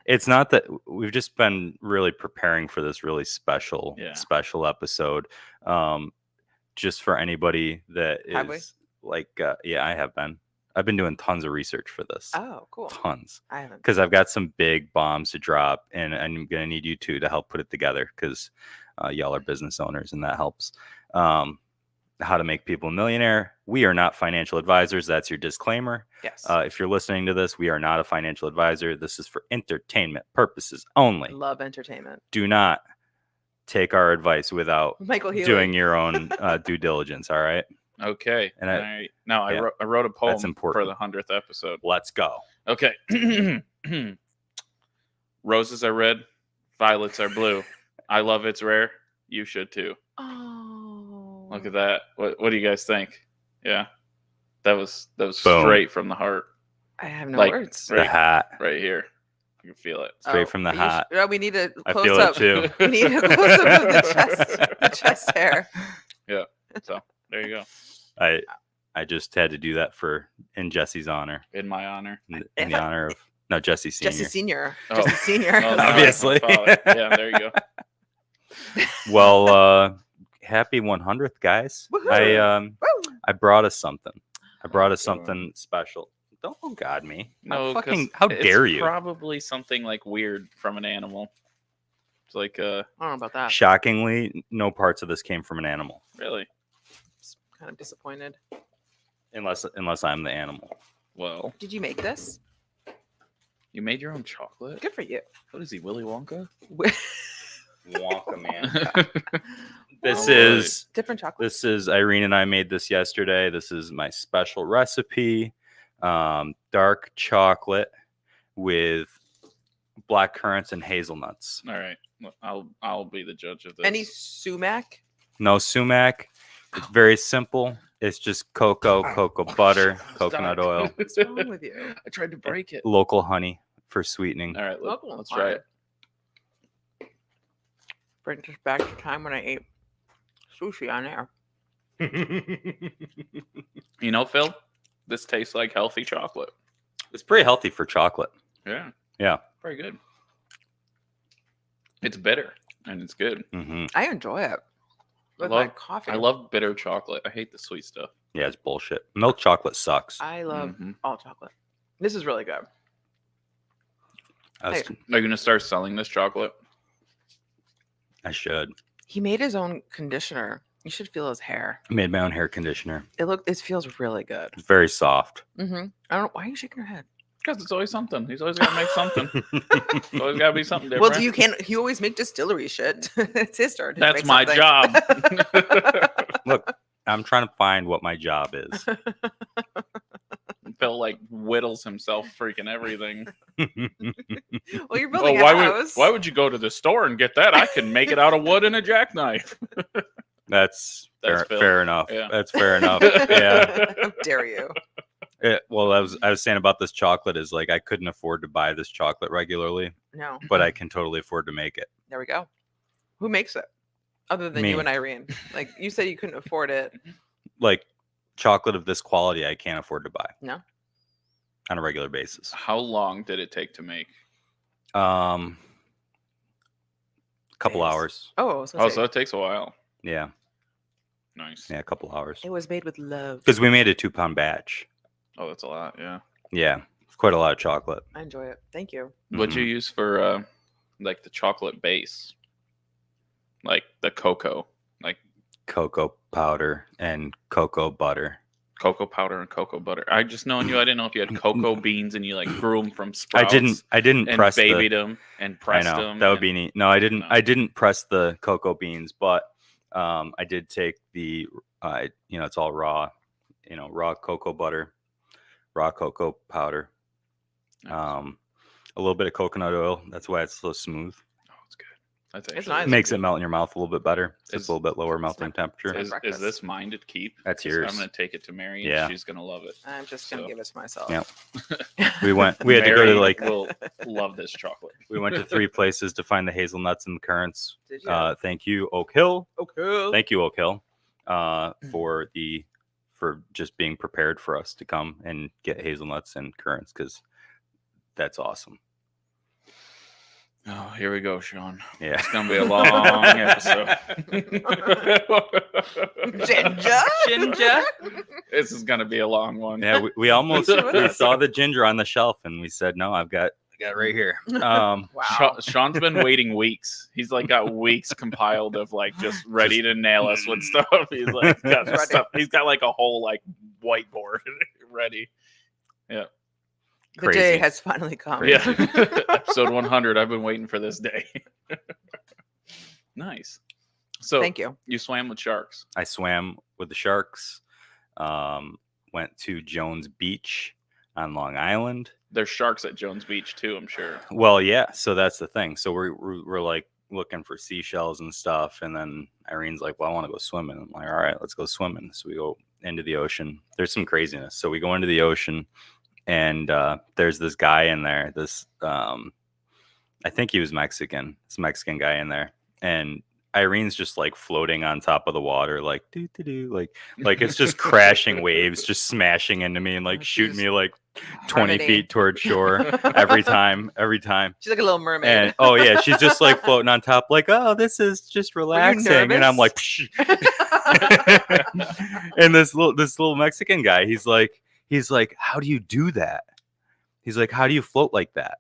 It's not that we've just been really preparing for this really special episode. Just for anybody that is I have been. I've been doing tons of research for this. Oh, cool. Tons. I haven't. Because I've got some big bombs to drop, and I'm going to need you two to help put it together because y'all are business owners, and that helps. How to make people a millionaire. We are not financial advisors. That's your disclaimer. Yes. If you're listening to this, we are not a financial advisor. This is for entertainment purposes only. Love entertainment. Do not take our advice without doing your own due diligence. All right. Okay. And I wrote a poem for the 100th episode. Let's go. Okay. Roses are red, violets are blue. I love it's rare. You should too. Oh. Look at that. What do you guys think? Yeah. That was straight from the heart. I have no words. The hat. Right here. You can feel it. Straight from the hat. We need a close up. I feel it too. We need a close up of the chest hair. Yeah. So there you go. I just had to do that in Jesse's honor. In my honor. In the honor of Jesse Senior. Jesse Senior. Jesse Senior. Obviously. Yeah, there you go. Well, happy 100th, guys. Woo-hoo. I brought us something. I brought us something special. Don't God me. No, how dare you? Probably something like weird from an animal. It's like I don't know about that. Shockingly, no parts of this came from an animal. Really? Kind of disappointed. Unless I'm the animal. Well, did you make this? You made your own chocolate? Good for you. What is he, Willy Wonka? Wonka, man. This is different chocolate. This is Irene and I made this yesterday. This is my special recipe. Dark chocolate with black currants and hazelnuts. All right. I'll be the judge of this. Any sumac? No sumac. It's very simple. It's just cocoa butter, coconut oil. What's wrong with you? I tried to break it. Local honey for sweetening. All right, let's try it. Brings us back to time when I ate sushi on air. You know, Phil, this tastes like healthy chocolate. It's pretty healthy for chocolate. Yeah. Yeah. Very good. It's bitter and it's good. Mm-hmm. I enjoy it. With my coffee. I love bitter chocolate. I hate the sweet stuff. Yeah, it's bullshit. Milk chocolate sucks. I love all chocolate. This is really good. Are you going to start selling this chocolate? I should. He made his own conditioner. You should feel his hair. I made my own hair conditioner. It feels really good. It's very soft. Mm-hmm. I don't know. Why are you shaking your head? Because it's always something. He's always got to make something. It's always got to be something different. Well, you always make distillery shit. It's his turn. That's my job. Look, I'm trying to find what my job is. Phil whittles himself freaking everything. Well, you're building a house. Why would you go to the store and get that? I can make it out of wood and a jackknife. That's fair enough. Yeah. That's fair enough. Yeah. How dare you? Well, I was saying about this chocolate is I couldn't afford to buy this chocolate regularly. No. But I can totally afford to make it. There we go. Who makes it? Other than Me. you and Irene. You said you couldn't afford it. Chocolate of this quality, I can't afford to buy. No. On a regular basis. How long did it take to make? Couple hours. Oh, so it takes a while. Yeah. Nice. Yeah, a couple hours. It was made with love. Because we made a 2-pound batch. Oh, that's a lot. Yeah. Yeah. It's quite a lot of chocolate. I enjoy it. Thank you. What'd you use for the chocolate base? Like the cocoa. Cocoa powder and cocoa butter. Cocoa powder and cocoa butter. I just knowing you, I didn't know if you had cocoa beans and you grew them from sprouts. I didn't and press babied them and pressed them. That would be neat. No, I didn't. No. I didn't press the cocoa beans, but I did take the it's all raw, raw cocoa butter, raw cocoa powder, nice. A little bit of coconut oil. That's why it's so smooth. Oh, it's good. That's it's nice. Makes it melt in your mouth a little bit better. It's a little bit lower melting temperature. Is this mine to keep? That's yours. I'm going to take it to Mary. And yeah. She's going to love it. I'm just going to give it to myself. Yep. We had to go to will love this chocolate. We went to 3 places to find the hazelnuts and the currants. Did you? Thank you, Oak Hill. Oak Hill. Thank you, Oak Hill, for just being prepared for us to come and get hazelnuts and currants, because that's awesome. Oh, here we go, Sean. Yeah. It's going to be a long episode. Ginger? This is going to be a long one. Yeah, we almost we saw the ginger on the shelf, and we said, no, I got it right here. Wow. Sean's been waiting weeks. He's like got weeks compiled of like just ready to nail us with stuff. He's like got stuff. He's got like a whole like whiteboard ready. Yeah. The Crazy. day has finally come. Yeah. Episode 100. I've been waiting for this day. Nice. So Thank you. You swam with sharks. I swam with the sharks. Went to Jones Beach on Long Island. There's sharks at Jones Beach too, I'm sure. Well, yeah. So that's the thing. So we're like looking for seashells and stuff, and then Irene's like, "Well, I want to go swimming." I'm like, "All right, let's go swimming." So we go into the ocean. There's some craziness. So we go into the ocean, and there's this guy in there. This I think he was Mexican. This Mexican guy in there, and Irene's just like floating on top of the water, like like it's just crashing waves, just smashing into me and like shooting me like 20 feet towards shore every time. She's like a little mermaid. And oh yeah, she's just like floating on top, like, oh, this is just relaxing. And I'm like, and this little Mexican guy, he's like, how do you do that? He's like, how do you float like that?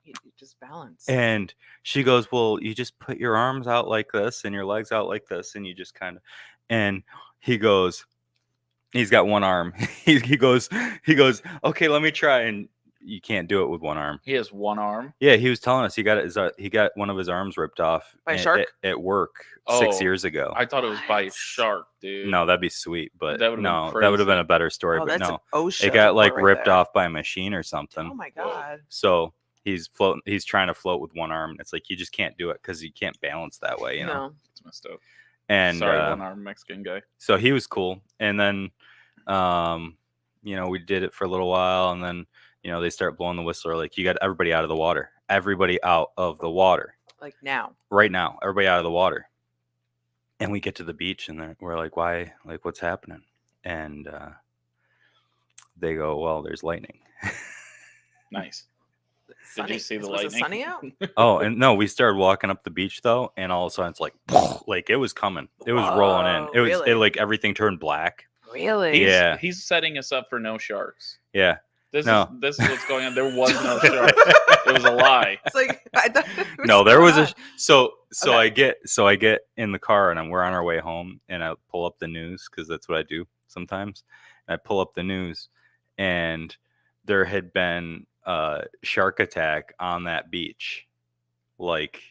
You just balance. And she goes, well, you just put your arms out like this and your legs out like this, and you just kind of. And he goes, he's got one arm. he goes, okay, let me try. And you can't do it with one arm. He has one arm. Yeah, he was telling us he got one of his arms ripped off by a shark at work 6 years ago. I thought it was by a shark, dude. No, that'd be sweet, but that would have been a better story. But that's no, OSHA it got like right ripped there. off by a machine or something. Oh my god! So he's floating. He's trying to float with one arm. It's like you just can't do it because you can't balance that way. You know, it's messed up. And sorry, one-armed Mexican guy. So he was cool, and then we did it for a little while, and then they start blowing the whistle. Like, you got everybody out of the water. Everybody out of the water. Like now. Right now, everybody out of the water. And we get to the beach, and we're like, why? Like, what's happening? And they go, well, there's lightning. Nice. Did you see the lightning? Was it sunny out? Oh, and no, we started walking up the beach though, and all of a sudden it's like it was coming. It was rolling in. It was really? like everything turned black. Really? Yeah. He's setting us up for no sharks. Yeah. This is what's going on. There was no shark. It was a lie. It's like I thought no, there was a so okay. I get in the car, and we're on our way home, and I pull up the news because that's what I do sometimes. And I pull up the news, and there had been a shark attack on that beach like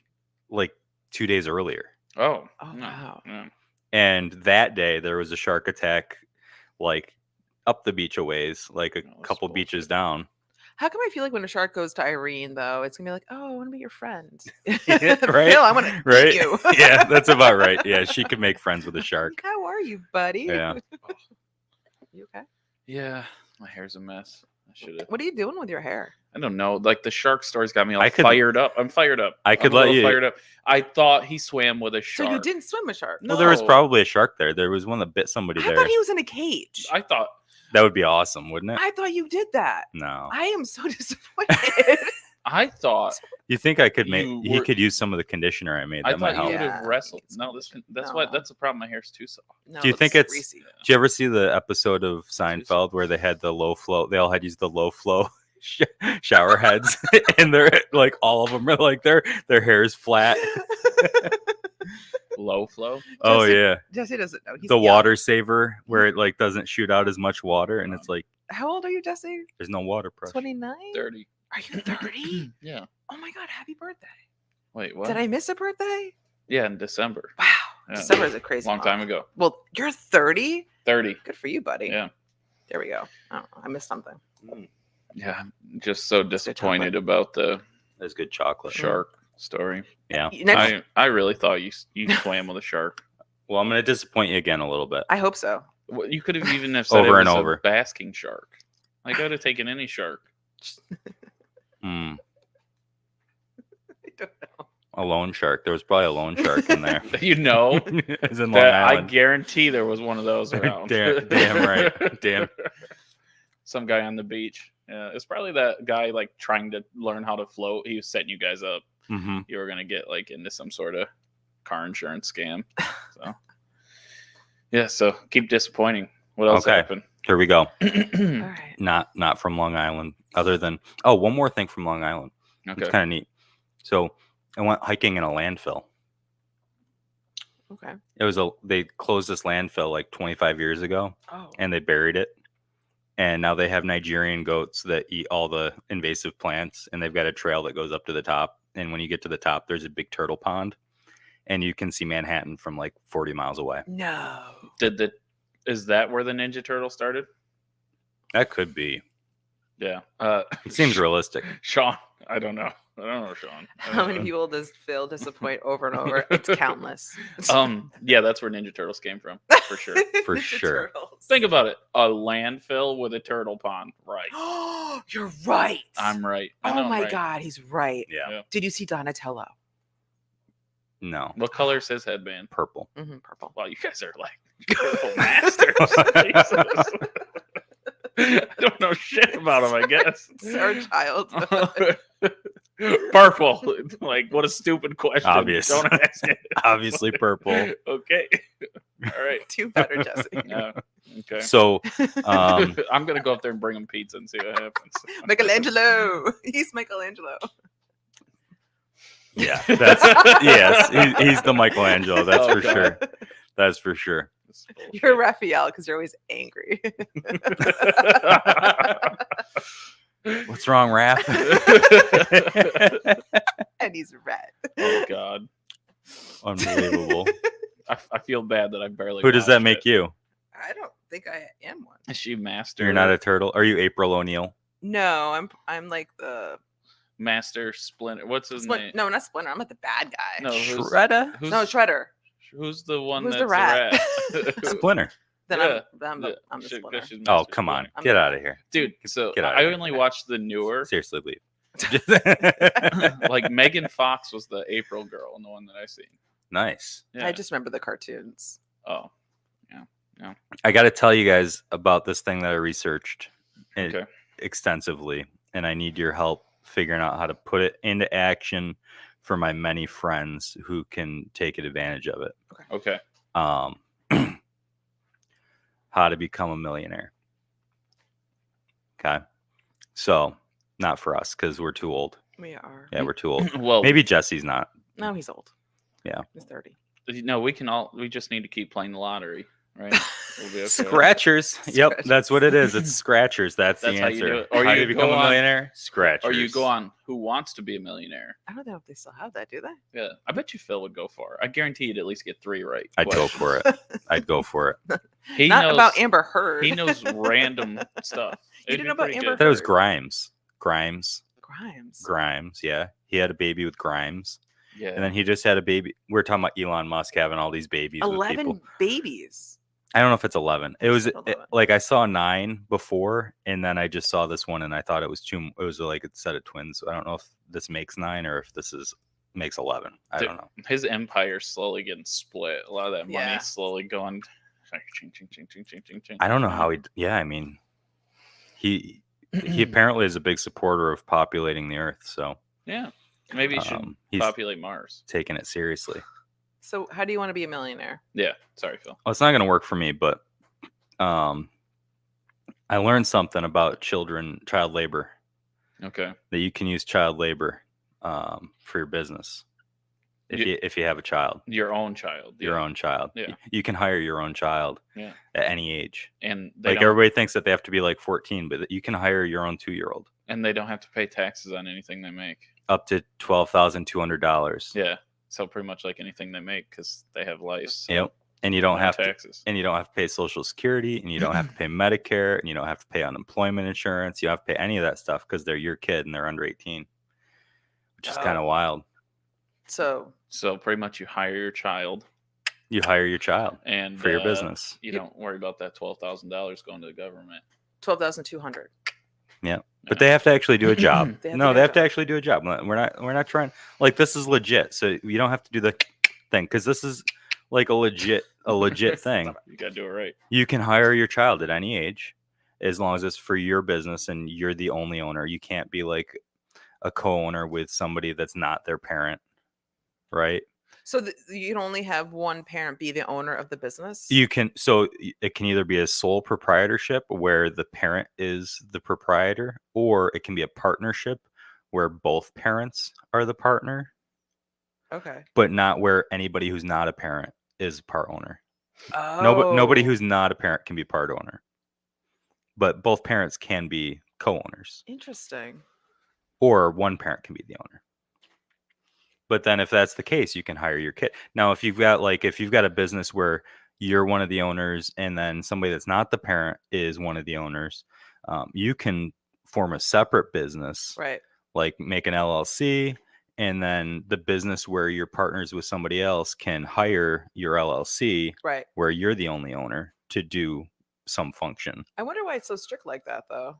2 days earlier. Oh wow. No. And that day there was a shark attack like up the beach a ways, like a couple beaches down. How come I feel like when a shark goes to Irene though, it's gonna be like, oh, I want to be your friend. Right? Phil, I want to right? meet you. Yeah, that's about right. Yeah, she could make friends with a shark. How are you, buddy? Yeah. You okay? Yeah, my hair's a mess. What are you doing with your hair? I don't know. Like, the shark stories got me all fired up. I'm fired up. I could let you. Fired up. I thought he swam with a shark. So you didn't swim with a shark? No, well, there was probably a shark there. There was one that bit somebody there. I thought he was in a cage. I thought that would be awesome, wouldn't it? I thought you did that. No. I am so disappointed. I thought. You think I could make? He could use some of the conditioner I made. That might help. You would have wrestled. No, that's why. That's the problem. My hair's too soft. No, do you think it's? Greasy. Did you ever see the episode of Seinfeld where they had the low flow? They all had used the low flow shower heads, and they're like all of them are like their hair is flat. Low flow. Oh yeah. Jesse doesn't know. He's the young. Water saver where it like doesn't shoot out as much water, and it's like. How old are you, Jesse? There's no water pressure. 29. 30. Are you 30? Yeah. Oh my God! Happy birthday. Wait, what? Did I miss a birthday? Yeah, in December. Wow. Yeah. December is a crazy long time ago. Well, you're 30. 30. Good for you, buddy. Yeah. There we go. Oh, I missed something. Yeah, I'm just so disappointed about the. There's good chocolate shark story. Yeah. I really thought you swam with a shark. Well, I'm going to disappoint you again a little bit. I hope so. Well, you could have even have said over it and was over. A basking shark. I could have taken any shark. I don't know. A loan shark. There was probably a loan shark in there. You know, it's in Long Island. I guarantee there was one of those around. Damn right. Damn. Some guy on the beach. Yeah, it's probably that guy like trying to learn how to float. He was setting you guys up. Mm-hmm. You were gonna get like into some sort of car insurance scam. So yeah, so keep disappointing. What else happened? Here we go. All right. Not from Long Island. Other than one more thing from Long Island. Okay. It's kind of neat. So I went hiking in a landfill. Okay. They closed this landfill like 25 years ago, and they buried it. And now they have Nigerian goats that eat all the invasive plants, and they've got a trail that goes up to the top. And when you get to the top, there's a big turtle pond, and you can see Manhattan from like 40 miles away. No. Is that where the Ninja Turtle started? That could be. Yeah. It seems realistic. Sean, I don't know, Sean. How many people does Phil disappoint over and over? It's countless. Yeah, that's where Ninja Turtles came from, for sure. For sure. Turtles. Think about it. A landfill with a turtle pond. Right. Oh, you're right. I'm right. Oh my God, he's right. Yeah. Did you see Donatello? No. What color is his headband? Purple. Mm-hmm, purple. Wow, you guys are like turtle masters. Jesus. I don't know shit about him, I guess. It's our childhood. Purple. Like, what a stupid question. Obvious. Don't ask it. Obviously purple. Okay. All right. Too better, Jesse. Yeah. Okay. So I'm going to go up there and bring him pizza and see what happens. Michelangelo. He's Michelangelo. Yeah. Yes. He's the Michelangelo. That's for sure. That's for sure. You're Raphael because you're always angry. What's wrong, Raph? And he's red. Oh God. Unbelievable. I feel bad that I barely. Who does that watched make it. you? I don't think I am one. Is she master? You're not a turtle. Are you April O'Neil? No, I'm like the Master Splinter. What's his name? No, not Splinter. I'm like the bad guy. No, Shredder? No, Shredder. Who's the one Who's that's the rat? a rat? Splinter. Then Yeah. I'm the Splinter. Oh, come on. Get out of here. Dude, so Get out of I here. only watched the newer. Seriously, leave. Like Megan Fox was the April girl in the one that I seen. Nice. Yeah. I just remember the cartoons. Oh. I got to tell you guys about this thing that I researched Okay. extensively, and I need your help figuring out how to put it into action for my many friends who can take advantage of it. Okay. How to become a millionaire. Okay. So, not for us because we're too old. We are. Yeah, we're too old. Well, Maybe Jesse's not. No, he's old. Yeah. He's 30. no, we just need to keep playing the lottery, right? We'll be okay. Scratchers. Yep, Scratchers. that's what it is. It's scratchers. That's the That's how you answer. do it. Or how you you become go a on- millionaire? Scratchers. Or you go on Who Wants to Be a Millionaire? I don't know if they still have that, do they? Yeah, I bet you Phil would go for it. I guarantee you'd at least get 3 right. I'd go for it. I'd go for it. He Not knows about Amber Heard. He knows random stuff. You It'd didn't be know about pretty Amber good. That was Heard. Grimes. Grimes. Yeah. He had a baby with Grimes. Yeah. And then he just had a baby. We're talking about Elon Musk having all these babies with 11 people. babies. I don't know if it's 11. It was 11. like I saw 9 before, and then I just saw this one, and I thought it was too. It was like a set of twins. So I don't know if this makes 9 or if this makes 11. I don't know. His empire's slowly getting split. A lot of that Yeah. money's slowly going. Ching, ching, ching, ching, ching, ching, ching. I don't know how he. Yeah, I mean, he apparently is a big supporter of populating the Earth. So Yeah, maybe he should he's populate Mars. taking it seriously. So how do you want to be a millionaire? Yeah, sorry, Phil. Well, it's not going to work for me, but I learned something about child labor, Okay. that you can use child labor for your business if you have a child, Your own child. your own child. Yeah. You can hire your own child Yeah. at any age. And they Like don't, everybody thinks that they have to be like 14, but you can hire your own 2-year-old and they don't have to pay taxes on anything they make. up to $12,200. Yeah. So pretty much like anything they make because they have life. So Yep. And you don't no have to. taxes. And you don't have to pay Social Security, and you don't have to pay Medicare, and you don't have to pay unemployment insurance. You don't have to pay any of that stuff because they're your kid and they're under 18, which is kind of wild. So pretty much you hire your child You hire your child and for your business. You don't worry about that $12,000 going to the government. 12,200. But they have to actually do a job. They have to No, do they a have to job. actually do a job. We're not trying like this is legit. So you don't have to do the thing because this is like a legit thing. You got to do it right. You can hire your child at any age, as long as it's for your business and you're the only owner. You can't be like a co-owner with somebody that's not their parent, right? So you can only have one parent be the owner of the business? You can, so it can either be a sole proprietorship where the parent is the proprietor, or it can be a partnership where both parents are the partner. Okay. But not where anybody who's not a parent is part owner. Oh. Nobody who's not a parent can be part owner. But both parents can be co-owners. Interesting. Or one parent can be the owner. But then if that's the case, you can hire your kid. Now, if you've got a business where you're one of the owners and then somebody that's not the parent is one of the owners, you can form a separate business. Right. Like make an LLC, and then the business where you're partners with somebody else can hire your LLC, right, where you're the only owner, to do some function. I wonder why it's so strict like that, though.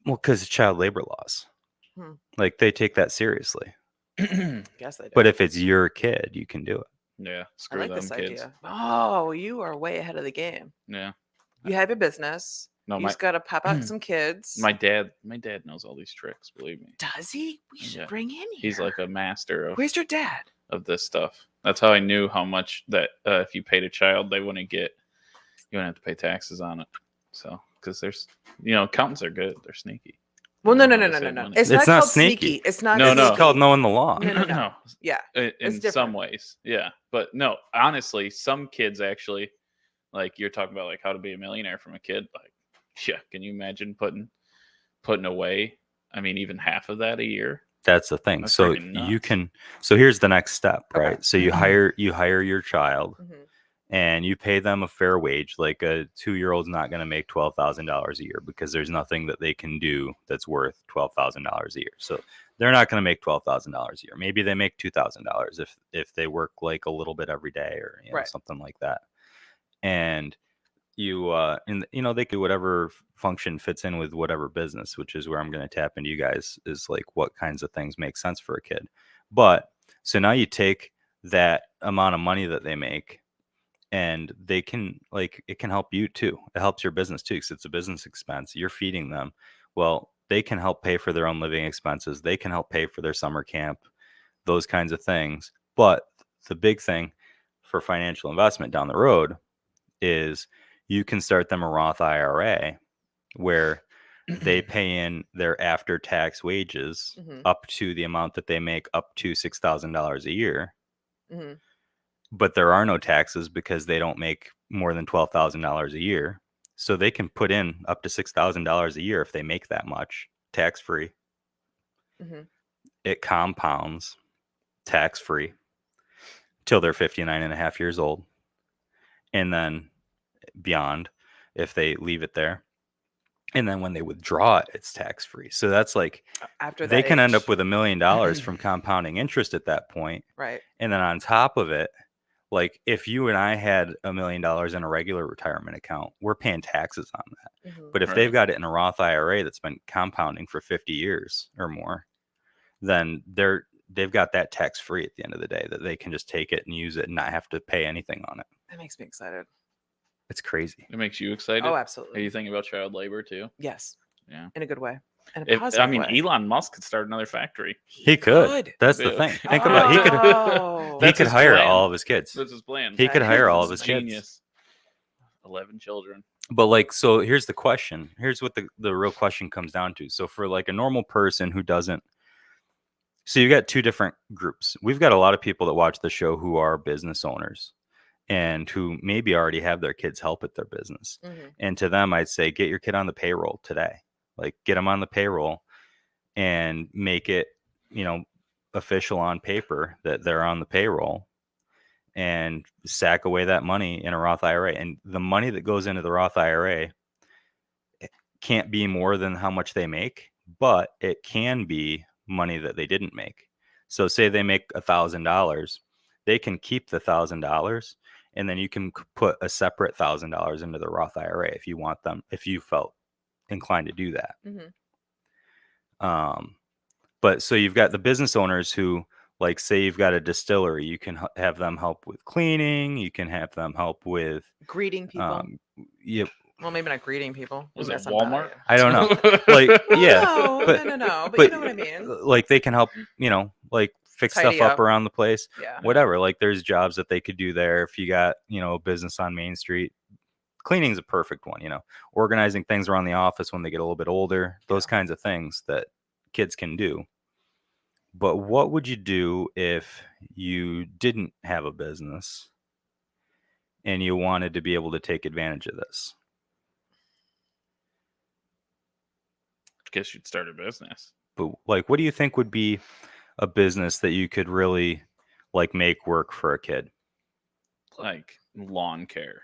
Well, because child labor laws. Like, they take that seriously. Guess they do. But if it's your kid, you can do it. Yeah, screw them kids. Idea. Oh, you are way ahead of the game. Yeah. You have your business. No, you just got to pop out some kids. My dad knows all these tricks, believe me. Does he? We should bring him here. He's like a master of. Where's your dad? Of this stuff. That's how I knew how much that if you paid a child, you wouldn't have to pay taxes on it. So, because there's, accountants are good. They're sneaky. Well, no. It's not called sneaky. It's not. No. It's called knowing the law. No. Yeah. In some ways, yeah. But no, honestly, some kids actually, like you're talking about, like how to be a millionaire from a kid. Like, yeah, can you imagine putting away? I mean, even half of that a year. That's the thing. That's so you can. So here's the next step, right? Okay. So you hire your child. And you pay them a fair wage. Like a 2-year-old's not going to make $12,000 a year because there's nothing that they can do that's worth $12,000 a year. So they're not going to make $12,000 a year. Maybe they make $2,000 if they work like a little bit every day or something like that. And they do whatever function fits in with whatever business, which is where I'm going to tap into you guys, is like what kinds of things make sense for a kid. But so now you take that amount of money that they make, and they can, like, it can help you too. It helps your business too, because it's a business expense. You're feeding them. Well, they can help pay for their own living expenses. They can help pay for their summer camp, those kinds of things. But the big thing for financial investment down the road is you can start them a Roth IRA where they pay in their after-tax wages up to the amount that they make, up to $6,000 a year. But there are no taxes because they don't make more than $12,000 a year. So they can put in up to $6,000 a year if they make that much, tax-free. It compounds tax-free till they're 59 and a half years old. And then beyond, if they leave it there. And then when they withdraw it, it's tax-free. So that's like, after that they can end up with $1 million from compounding interest at that point. Right. And then on top of it, like if you and I had $1 million in a regular retirement account, we're paying taxes on that. But if they've got it in a Roth IRA that's been compounding for 50 years or more, then they've got that tax-free at the end of the day, that they can just take it and use it and not have to pay anything on it. That makes me excited. It's crazy. It makes you excited? Oh, absolutely. Are you thinking about child labor too? Yes. Yeah. In a good way. In a positive way. Elon Musk could start another factory. He could. That's the thing. Think about it. He could hire all of his kids. That's his plan. He could hire all of his kids. 11 children. But like, so here's the question. Here's what the real question comes down to. So for like a normal person who doesn't, so you got two different groups. We've got a lot of people that watch the show who are business owners and who maybe already have their kids help at their business. And to them, I'd say, get your kid on the payroll today. Like, get them on the payroll and make it, official on paper that they're on the payroll, and sack away that money in a Roth IRA. And the money that goes into the Roth IRA can't be more than how much they make, but it can be money that they didn't make. So say they make $1,000, they can keep the $1,000, and then you can put a separate $1,000 into the Roth IRA if you want them, if you felt inclined to do that. But so you've got the business owners who, like, say you've got a distillery, you can have them help with cleaning, you can have them help with greeting people. Well, maybe not greeting people. Was Maybe it that's Walmart? I don't know. Like, yeah, No, but no. But but you know what I mean. like they can help, like fix Tidy stuff up up. around the place. Yeah. Whatever. Like there's jobs that they could do there if you got, a business on Main Street. Cleaning's a perfect one, organizing things around the office when they get a little bit older, those kinds of things that kids can do. But what would you do if you didn't have a business and you wanted to be able to take advantage of this? I guess you'd start a business. But like, what do you think would be a business that you could really like make work for a kid? Like lawn care.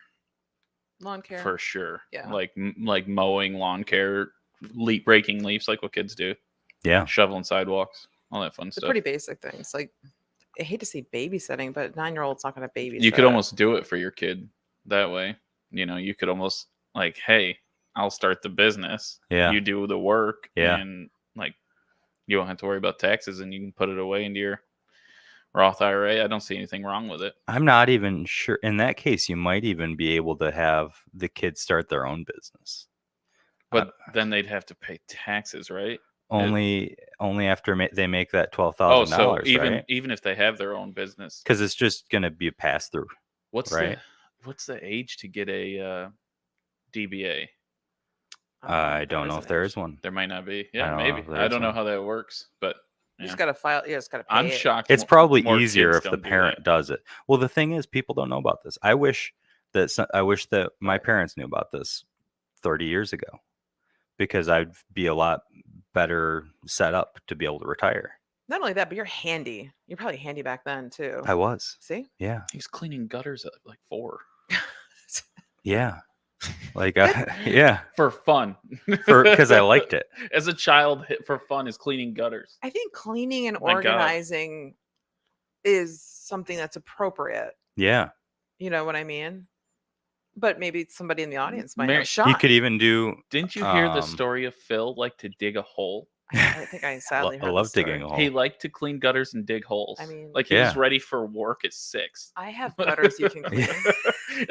Lawn care. For sure. Yeah. Like mowing, lawn care, breaking leaves, like what kids do. Yeah. Shoveling sidewalks, all that fun They're stuff. pretty basic things. Like, I hate to say babysitting, but 9-year-old's not going to babysit. You could almost do it for your kid that way. You could almost like, hey, I'll start the business. Yeah. You do the work. Yeah. And like, you don't have to worry about taxes and you can put it away into your Roth IRA. I don't see anything wrong with it. I'm not even sure. In that case, you might even be able to have the kids start their own business. But then they'd have to pay taxes, right? Only after they make that $12,000. So right? even if they have their own business, because it's just going to be a pass through. What's the age to get a DBA? I don't know if there is one. There might not be. Yeah, maybe. I don't know how that works, but you just got to file. Yeah, just got to pay. I'm shocked. It's probably easier if the parent does it. Well, the thing is, people don't know about this. I wish that my parents knew about this 30 years ago, because I'd be a lot better set up to be able to retire. Not only that, but you're handy. You're probably handy back then too. I was. See? Yeah. He's cleaning gutters at like 4. Yeah. Like, yeah. For fun. Because I liked it. As a child, for fun is cleaning gutters. I think cleaning and organizing is something that's appropriate. Yeah. You know what I mean? But maybe somebody in the audience might have a shot. You could even do. Didn't you hear the story of Phil like to dig a hole? I think I sadly heard. I love digging a hole. He liked to clean gutters and dig holes. I mean, like he was ready for work at 6. I have gutters you can clean.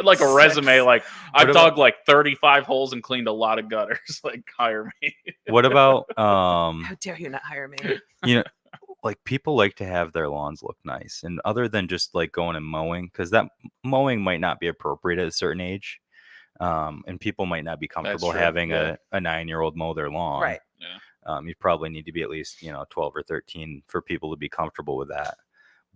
Like a resume, like I dug like 35 holes and cleaned a lot of gutters. Like, hire me. What about How dare you not hire me? Like people like to have their lawns look nice, and other than just like going and mowing, because that mowing might not be appropriate at a certain age, and people might not be comfortable having a 9-year-old mow their lawn. Right. Yeah. You probably need to be at least 12 or 13 for people to be comfortable with that.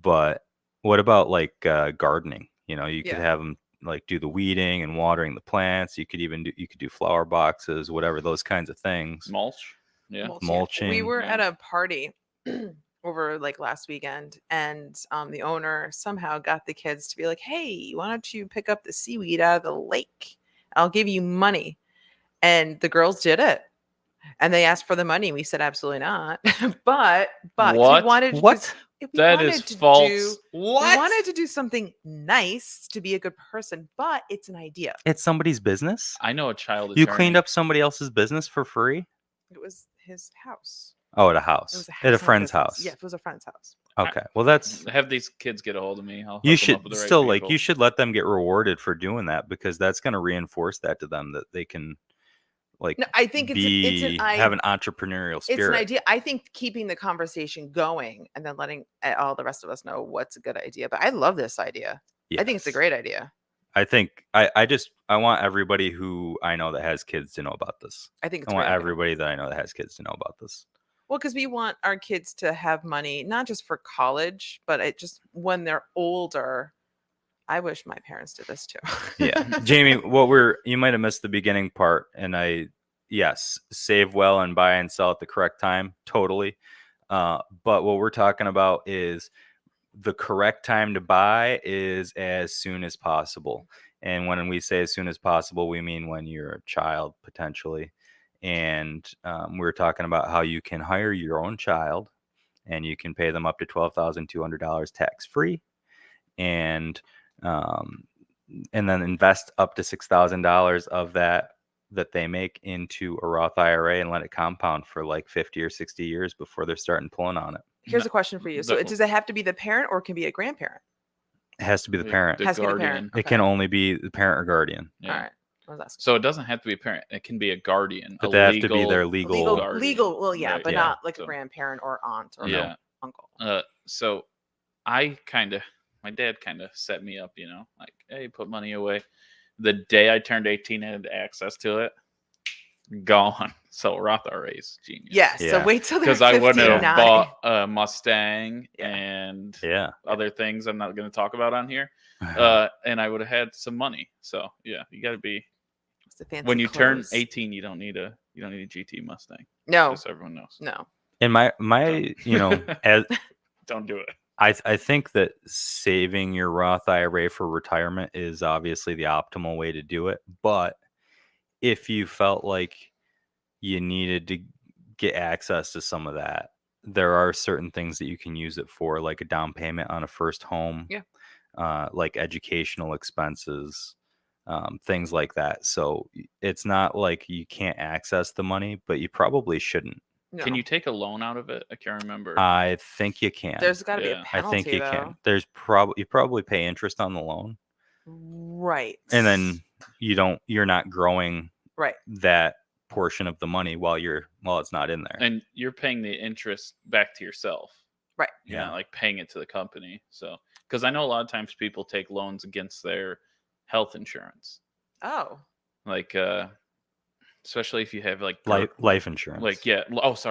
But what about like gardening? You could have them like do the weeding and watering the plants. You could do flower boxes, whatever, those kinds of things. Mulch. Yeah. Mulching. We were at a party over like last weekend, and the owner somehow got the kids to be like, hey, why don't you pick up the seaweed out of the lake? I'll give you money. And the girls did it. And they asked for the money. We said absolutely not. but what? We wanted what? That is false. We wanted to do something nice to be a good person, but it's an idea. It's somebody's business. I know a child. You cleaned up somebody else's business for free? It was his house. Oh, at a house. It was at a friend's house. Yeah, it was a friend's house. Okay. Well, that's. Have these kids get a hold of me. You should still like. You should let them get rewarded for doing that, because that's going to reinforce that to them, that they can. Like, no, I think have an entrepreneurial spirit. It's an idea. I think keeping the conversation going and then letting all the rest of us know what's a good idea. But I love this idea. Yes. I think it's a great idea. I think I want everybody who I know that has kids to know about this. I think I want everybody that I know that has kids to know about this. Well, because we want our kids to have money, not just for college, but just when they're older. I wish my parents did this too. Yeah. Jamie, you might have missed the beginning part, and yes, save well and buy and sell at the correct time. Totally. But what we're talking about is the correct time to buy is as soon as possible. And when we say as soon as possible, we mean when you're a child potentially. And we're talking about how you can hire your own child and you can pay them up to $12,200 tax free. And then invest up to $6,000 of that they make into a Roth IRA and let it compound for like 50 or 60 years before they're starting pulling on it. Here's a question for you. So does it have to be the parent, or it can be a grandparent? It has to be the parent. It has to be the parent. It can only be the parent or guardian. Yeah. All right. So it doesn't have to be a parent. It can be a guardian. But they have to be their legal guardian. Well, yeah, right? but not like a grandparent or aunt or uncle. So my dad kind of set me up, like, hey, put money away. The day I turned 18 and had access to it, gone. So Roth IRA is genius. Yes. Yeah. So wait till they're 15, because I wouldn't have bought a Mustang and other things I'm not going to talk about on here. And I would have had some money. So yeah, you got to be. When you turn 18, you don't need a GT Mustang. No, just so everyone knows. No. And my as don't do it. I think that saving your Roth IRA for retirement is obviously the optimal way to do it. But if you felt like you needed to get access to some of that, there are certain things that you can use it for, like a down payment on a first home, like educational expenses, things like that. So it's not like you can't access the money, but you probably shouldn't. No. Can you take a loan out of it? I can't remember. I think you can. There's got to be a penalty. I think you can. There's you probably pay interest on the loan, right? And then you're not growing that portion of the money while it's not in there, and you're paying the interest back to yourself, right? You're not like paying it to the company. So because I know a lot of times people take loans against their health insurance. Oh, like especially if you have like life insurance. Like life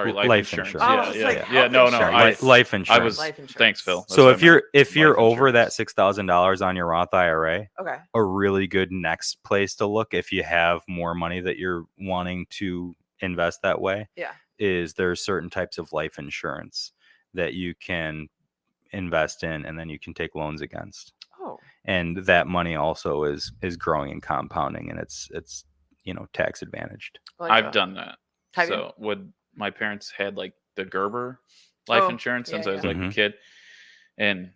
insurance. Oh, life insurance. Thanks, Phil. That's so if you're over that $6,000 on your Roth IRA, a really good next place to look if you have more money that you're wanting to invest that way, is there's certain types of life insurance that you can invest in and then you can take loans against. Oh. And that money also is growing and compounding, and it's tax advantaged. I've done that. So when my parents had like the Gerber life insurance since I was like a kid, and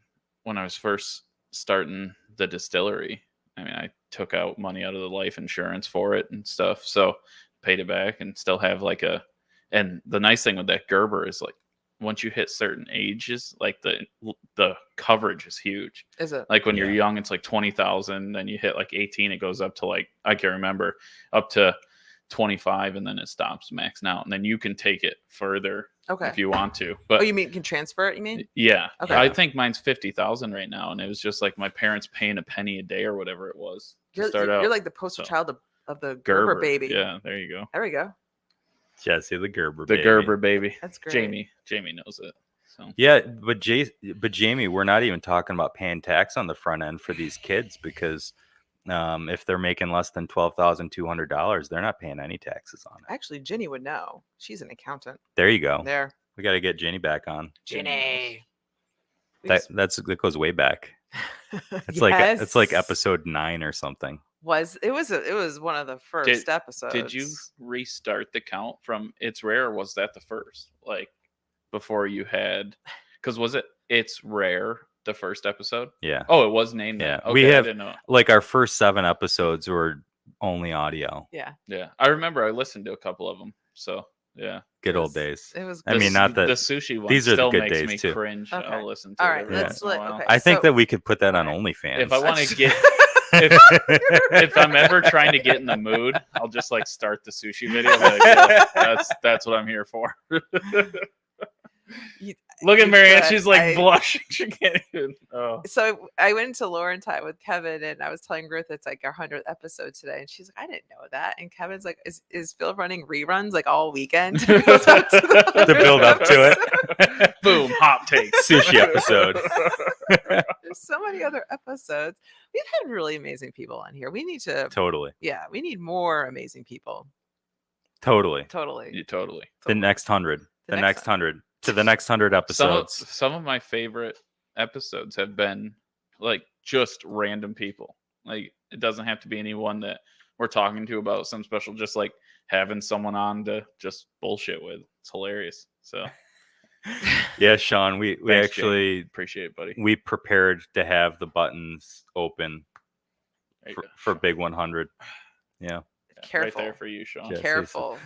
when I was first starting the distillery, I mean, I took out money out of the life insurance for it and stuff, so paid it back and still have and the nice thing with that Gerber is like once you hit certain ages, like the coverage is huge. Is it? Like when you're young, it's like 20,000. Then you hit like 18, it goes up to like, I can't remember, up to 25, and then it stops maxing out. And then you can take it further if you want to. But you mean you can transfer it? You mean? Yeah. Okay. I think mine's 50,000 right now, and it was just like my parents paying a penny a day or whatever it was to start out. You're like the poster child of the Gerber baby. Yeah, there you go. There we go. Jesse, the Gerber baby. The Gerber baby. That's great. Jamie knows it. So. Yeah, but Jamie, we're not even talking about paying tax on the front end for these kids, because if they're making less than $12,200, they're not paying any taxes on it. Actually, Ginny would know. She's an accountant. There you go. There. We got to get Ginny back on. Ginny. That goes way back. It's like episode 9 or something. It was one of the first episodes. Did you restart the count from It's Rare, or was that the first? Like before you had, because was it It's Rare the first episode? Yeah. Oh, it was named that. Yeah. Okay, we have I didn't know. Like our first 7 episodes were only audio. Yeah. Yeah. I remember I listened to a couple of them. So yeah. Good old days. It was. I mean, not that the sushi one. These are still the good makes days me too. Cringe. Okay. I'll listen to. All it right. Okay. I think that we could put that on OnlyFans. If I want to get. If I'm ever trying to get in the mood, I'll just like start the sushi video. That's what I'm here for. Look at Marianne; she's like blushing. She can't even. Oh. So I went into Laurentide with Kevin, and I was telling Ruth it's like our 100th episode today, and she's like, "I didn't know that." And Kevin's like, "Is Phil running reruns like all weekend to build up to it?" Boom! Hot take sushi episode. There's so many other episodes. We've had really amazing people on here. We need to totally. Yeah, we need more amazing people. Totally. Yeah, totally. The next 100. The next 100. To the next 100 episodes. Some of my favorite episodes have been like just random people. Like it doesn't have to be anyone that we're talking to about some special. Just like having someone on to just bullshit with. It's hilarious. So. Yeah, Sean, we Thanks, actually Jamie. Appreciate it, buddy. We prepared to have the buttons open for Big 100. Yeah. Careful. Right there for you, Sean. Careful.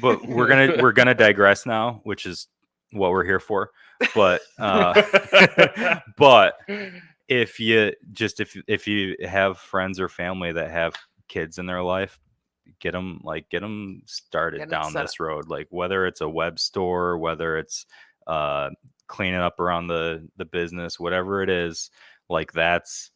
But we're gonna digress now, which is what we're here for. But but if you have friends or family that have kids in their life, get them started down this road. Like whether it's a web store, whether it's cleaning up around the business, whatever it is, like that's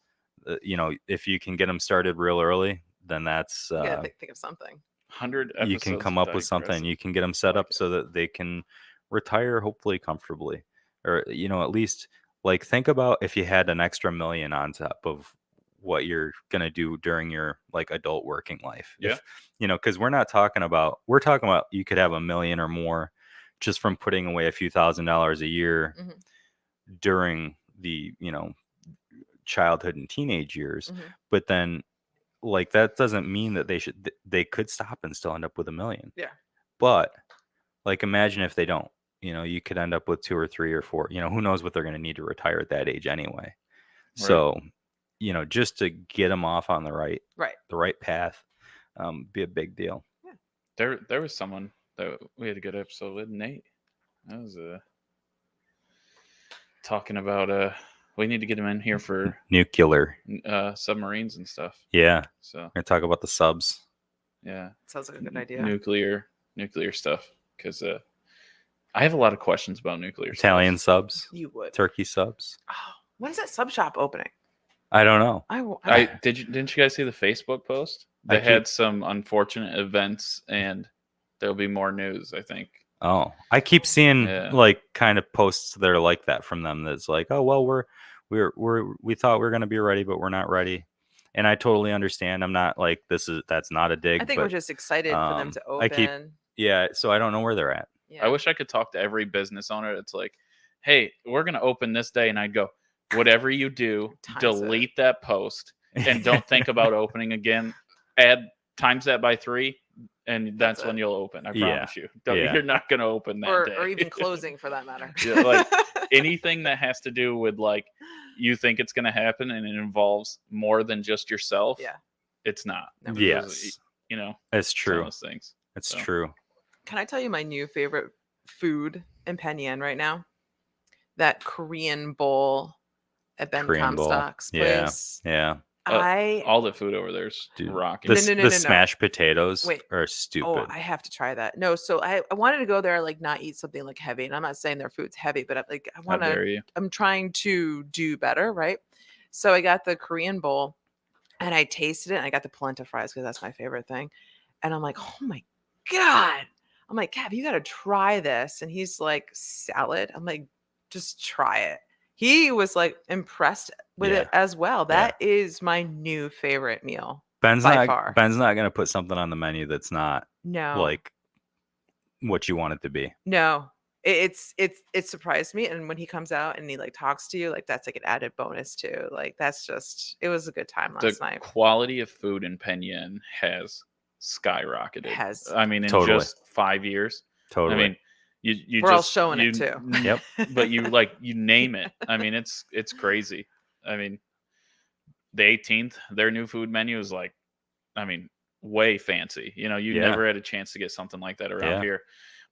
if you can get them started real early, then that's think of something. 100 you can come up with something. You can get them set up so that they can retire hopefully comfortably, or at least like think about if you had an extra $1 million on top of what you're gonna do during your like adult working life. Yeah. Because we're talking about you could have $1 million or more just from putting away a few $1,000s a year during the childhood and teenage years, but then like that doesn't mean that they could stop and still end up with $1 million. Yeah. But like imagine if they don't, you could end up with 2 or 3 or 4, who knows what they're going to need to retire at that age anyway. Right. So, just to get them off on the right path, be a big deal. Yeah. There was someone that we had a good episode with, Nate. That was talking about we need to get him in here for nuclear submarines and stuff. Yeah. So we're gonna talk about the subs. Yeah. Sounds like a good idea. Nuclear stuff, because I have a lot of questions about nuclear Italian subs. You would. Turkey subs. Oh, when's that sub shop opening? I don't know. Didn't you guys see the Facebook post? They had some unfortunate events, and there'll be more news, I think. Oh, I keep seeing like kind of posts that are like that from them. That's like, oh well, we thought we were gonna be ready, but we're not ready. And I totally understand. I'm not like that's not a dig. I think we're just excited for them to open. So I don't know where they're at. Yeah. I wish I could talk to every business owner that's like, hey, we're gonna open this day, and I'd go, whatever you do, delete that post and don't think about opening again. Times that by 3. And that's when you'll open. I promise you. You're not going to open that day. Or even closing for that matter. Like anything that has to do with like you think it's going to happen and it involves more than just yourself. Yeah. It's not. Yes. It's true. Those things. It's true. Can I tell you my new favorite food in Penn right now? That Korean bowl at Ben Comstock's place. Yeah. All the food over there's rocking. The smashed potatoes are stupid. Oh, I have to try that. No, so I wanted to go there, like not eat something like heavy, and I'm not saying their food's heavy, but I'm trying to do better, right? So I got the Korean bowl, and I tasted it, and I got the polenta fries because that's my favorite thing, and I'm like, oh my god! I'm like, Cav, you got to try this, and he's like, salad. I'm like, just try it. He was like impressed with it as well. That is my new favorite meal. Ben's not going to put something on the menu that's not like what you want it to be. No, it surprised me. And when he comes out and he like talks to you, like that's like an added bonus too. Like it was a good time last night. The quality of food in Penn has skyrocketed. I mean, in just 5 years. Totally. I mean, we're all showing it too. Yep. But you name it. I mean, it's crazy. I mean, the 18th, their new food menu is like, I mean, way fancy. You never had a chance to get something like that around here.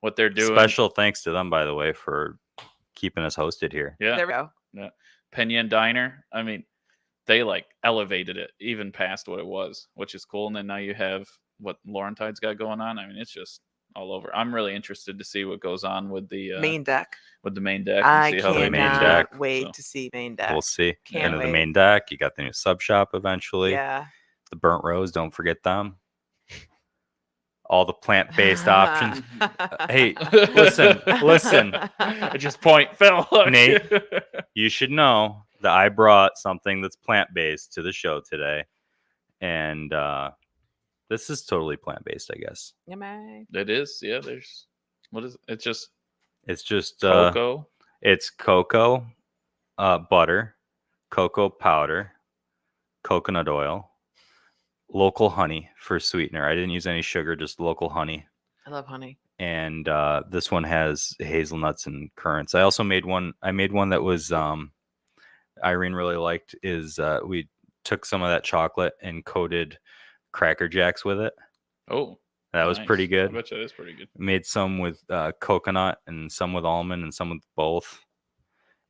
What they're doing. Special thanks to them, by the way, for keeping us hosted here. Yeah. There we go. Yeah. Penn Diner. I mean, they like elevated it even past what it was, which is cool. And then now you have what Laurentide's got going on. I mean, it's just all over. I'm really interested to see what goes on with the main deck. With the main deck. I cannot wait to see main deck. We'll see. Can't wait. The main deck. You got the new sub shop eventually. Yeah. The burnt rose. Don't forget them. All the plant-based options. Hey, listen. I just point, Phil. Nate, you should know that I brought something that's plant-based to the show today, and this is totally plant-based, I guess. Yeah, man. It is. Yeah, what is it? It's just cocoa. It's cocoa, butter, cocoa powder, coconut oil, local honey for sweetener. I didn't use any sugar, just local honey. I love honey. And this one has hazelnuts and currants. I also made one. I made one that was Irene really liked. We took some of that chocolate and coated Cracker Jacks with it. Oh, that was pretty good. I bet that is pretty good. Made some with coconut and some with almond and some with both.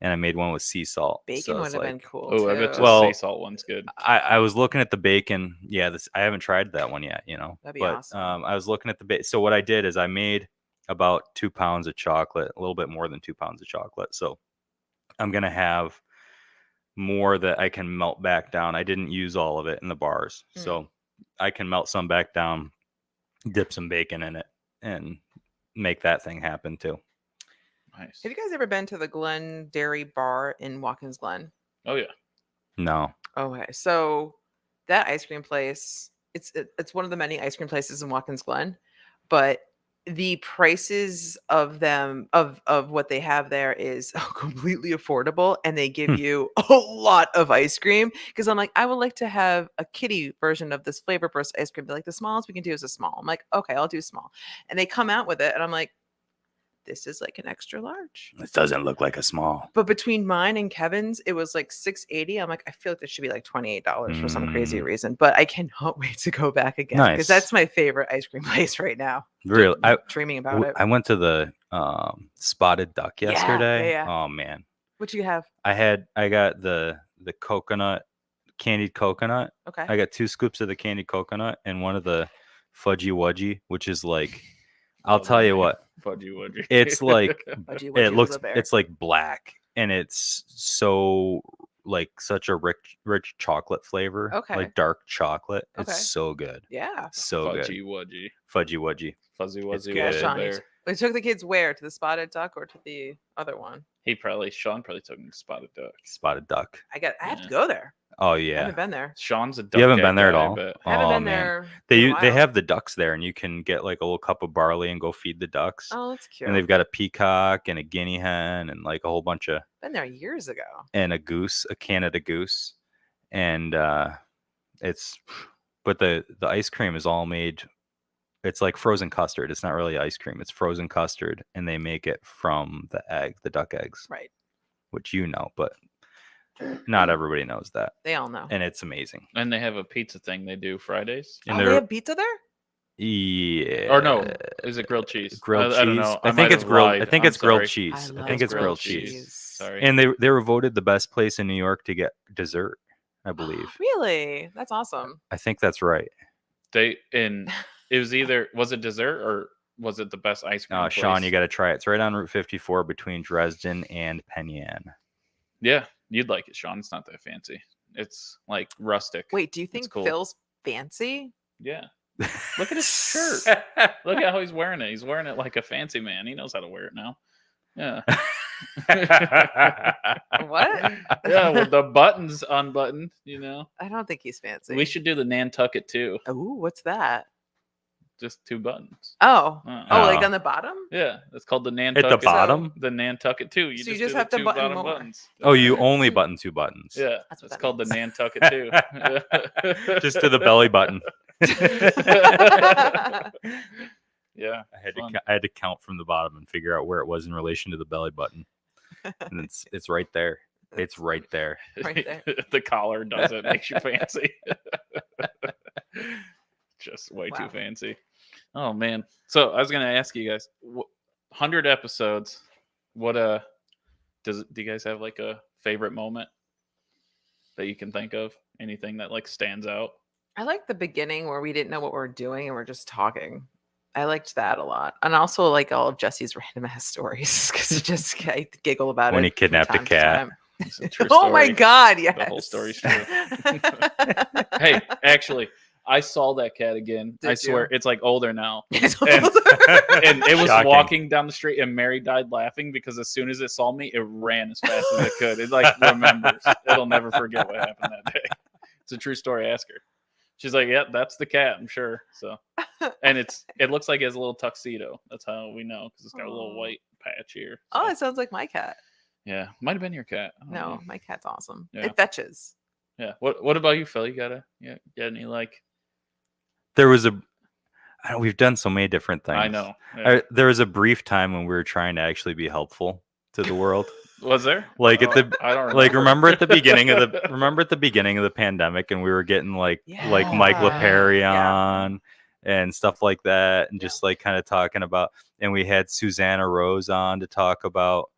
and I made one with sea salt. Bacon would have been cool. Oh, I bet too. sea salt one's good. I was looking at the bacon. Yeah, I haven't tried that one yet. That'd be but awesome. I was looking at the bacon. So what I did is I made about 2 pounds of chocolate, a little bit more than 2 pounds of chocolate. So I'm gonna have more that I can melt back down. I didn't use all of it in the bars, so I can melt some back down, dip some bacon in it, and make that thing happen too. Nice. Have you guys ever been to the Glen Dairy Bar in Watkins Glen? Oh yeah. No. Okay, so that ice cream place, it's one of the many ice cream places in Watkins Glen, but the prices of them of what they have there is completely affordable, and they give you a lot of ice cream. Because I'm like, I would like to have a kiddie version of this flavor burst ice cream. They're like, the smallest we can do is a small. I'm like, okay, I'll do small. And they come out with it, and I'm like, this is like an extra large. It doesn't look like a small. But between mine and Kevin's, it was like $6.80. I'm like, I feel like this should be like $28 for some crazy reason. But I cannot wait to go back again because that's my favorite ice cream place right now. Really, I'm dreaming about it. I went to the Spotted Duck yesterday. Yeah. Oh man, what you have? I got the coconut, candied coconut. Okay. I got 2 scoops of the candied coconut and one of the fudgy wudgy, which is like, I'll tell you what. Fudgy wudgy. It's like it looks. It's like black, and it's so like such a rich chocolate flavor. Okay. Like dark chocolate. Okay. It's so good. Yeah. So Fudgy good. wudgy. Fudgy wudgy. Fuzzy wuzzy. Yeah, was Sean, there. we took the kids where? To the Spotted Duck or to the other one? Sean probably took him to Spotted Duck. Spotted Duck. I have to go there. Oh I yeah. haven't been there. Sean's a duck. You haven't been there at guy, all? but I haven't been man. there. They have the ducks there, and you can get like a little cup of barley and go feed the ducks. Oh, that's cute. And they've got a peacock and a guinea hen and like a whole bunch of. Been there years ago. And a goose, a Canada goose, and but the ice cream is all made. It's like frozen custard. It's not really ice cream. It's frozen custard, and they make it from the duck eggs. Right. Which but not everybody knows that. They all know. And it's amazing. And they have a pizza thing they do Fridays. And they have pizza there? Yeah. Or no, is it grilled cheese? Grilled cheese. I don't know. I think it's grilled. Lied. I think I'm it's grilled sorry. cheese. I think love it's grilled grilled cheese. Sorry. And they were voted the best place in New York to get dessert, I believe. Really? That's awesome. I think that's right. Was it dessert or was it the best ice cream? Oh, Sean, you got to try it. It's right on Route 54 between Dresden and Penyan. Yeah, you'd like it, Sean. It's not that fancy. It's like rustic. Wait, do you think cool. Phil's fancy? Yeah. Look at his shirt. Look at how he's wearing it. He's wearing it like a fancy man. He knows how to wear it now. Yeah. What? Yeah, with the buttons unbuttoned, I don't think he's fancy. We should do the Nantucket too. Ooh, what's that? Just 2 buttons. Oh. Like on the bottom? Yeah, it's called the Nantucket. At the bottom? The Nantucket too. You just have to button more. Buttons. Oh, you only button 2 buttons. Yeah, it's called the Nantucket too. Just to the belly button. Yeah, I had to count from the bottom and figure out where it was in relation to the belly button. And it's right there. It's right there. Right there. The collar does it. Makes you fancy. Just way too fancy. Oh man. So I was gonna ask you guys, 100 episodes. What do you guys have like a favorite moment that you can think of? Anything that like stands out? I like the beginning where we didn't know what we were doing and we're just talking. I liked that a lot. And also like all of Jesse's random ass stories because I giggle about it. When he kidnapped a cat. It's a true Oh story. my God, yes. The whole story's true. Hey, actually, I saw that cat again. I swear, it's like older now. And it was Shocking. walking down the street, and Mary died laughing because as soon as it saw me, it ran as fast as it could. It like remembers. It'll never forget what happened that day. It's a true story. Ask her. She's like, "Yep, that's the cat. I'm sure." So, and it looks like it has a little tuxedo. That's how we know because it's got a little white patch here. So. Oh, it sounds like my cat. Yeah, might have been your cat. No, my cat's awesome. Yeah. It fetches. Yeah. What about you, Phil? You got any like? There was we've done so many different things. I know. Yeah. There was a brief time when we were trying to actually be helpful to the world. Was there? Like I don't remember. like remember at the beginning of the pandemic, and we were getting like Mike LePerry on and stuff like that, and just like kind of talking about, and we had Susanna Rose on to talk about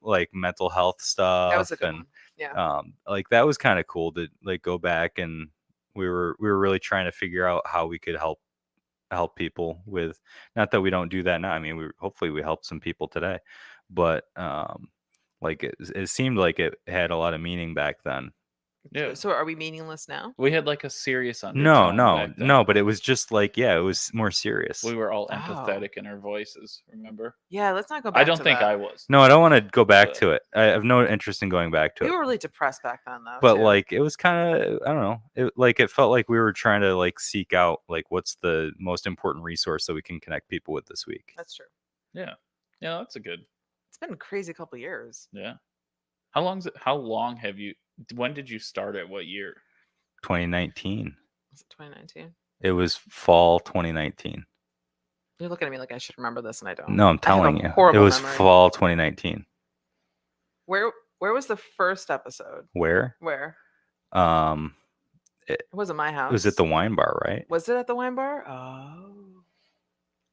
like mental health stuff. That was a good one. Yeah. Like that was kind of cool to like go back, and we were really trying to figure out how we could help people with, not that we don't do that now. I mean, hopefully we helped some people today, but like it seemed like it had a lot of meaning back then. Yeah. So are we meaningless now? We had like a serious undertone. No, but it was just like, it was more serious. We were all empathetic in our voices, remember? Yeah, let's not go back to that. I don't think I was. No, I don't want to go back to it. I have no interest in going back to it. We were really depressed back then, though. But like, it was kind of, I don't know. It felt like we were trying to like seek out like what's the most important resource that we can connect people with this week. That's true. Yeah, that's a good. It's been a crazy couple of years. Yeah. How long have you? When did you start at what year? 2019. Was it 2019? It was fall 2019. You're looking at me like I should remember this, and I don't. No, I'm telling you. It was fall 2019. Where was the first episode? Where? It wasn't my house. It was at the wine bar, right? Was it at the wine bar? Oh.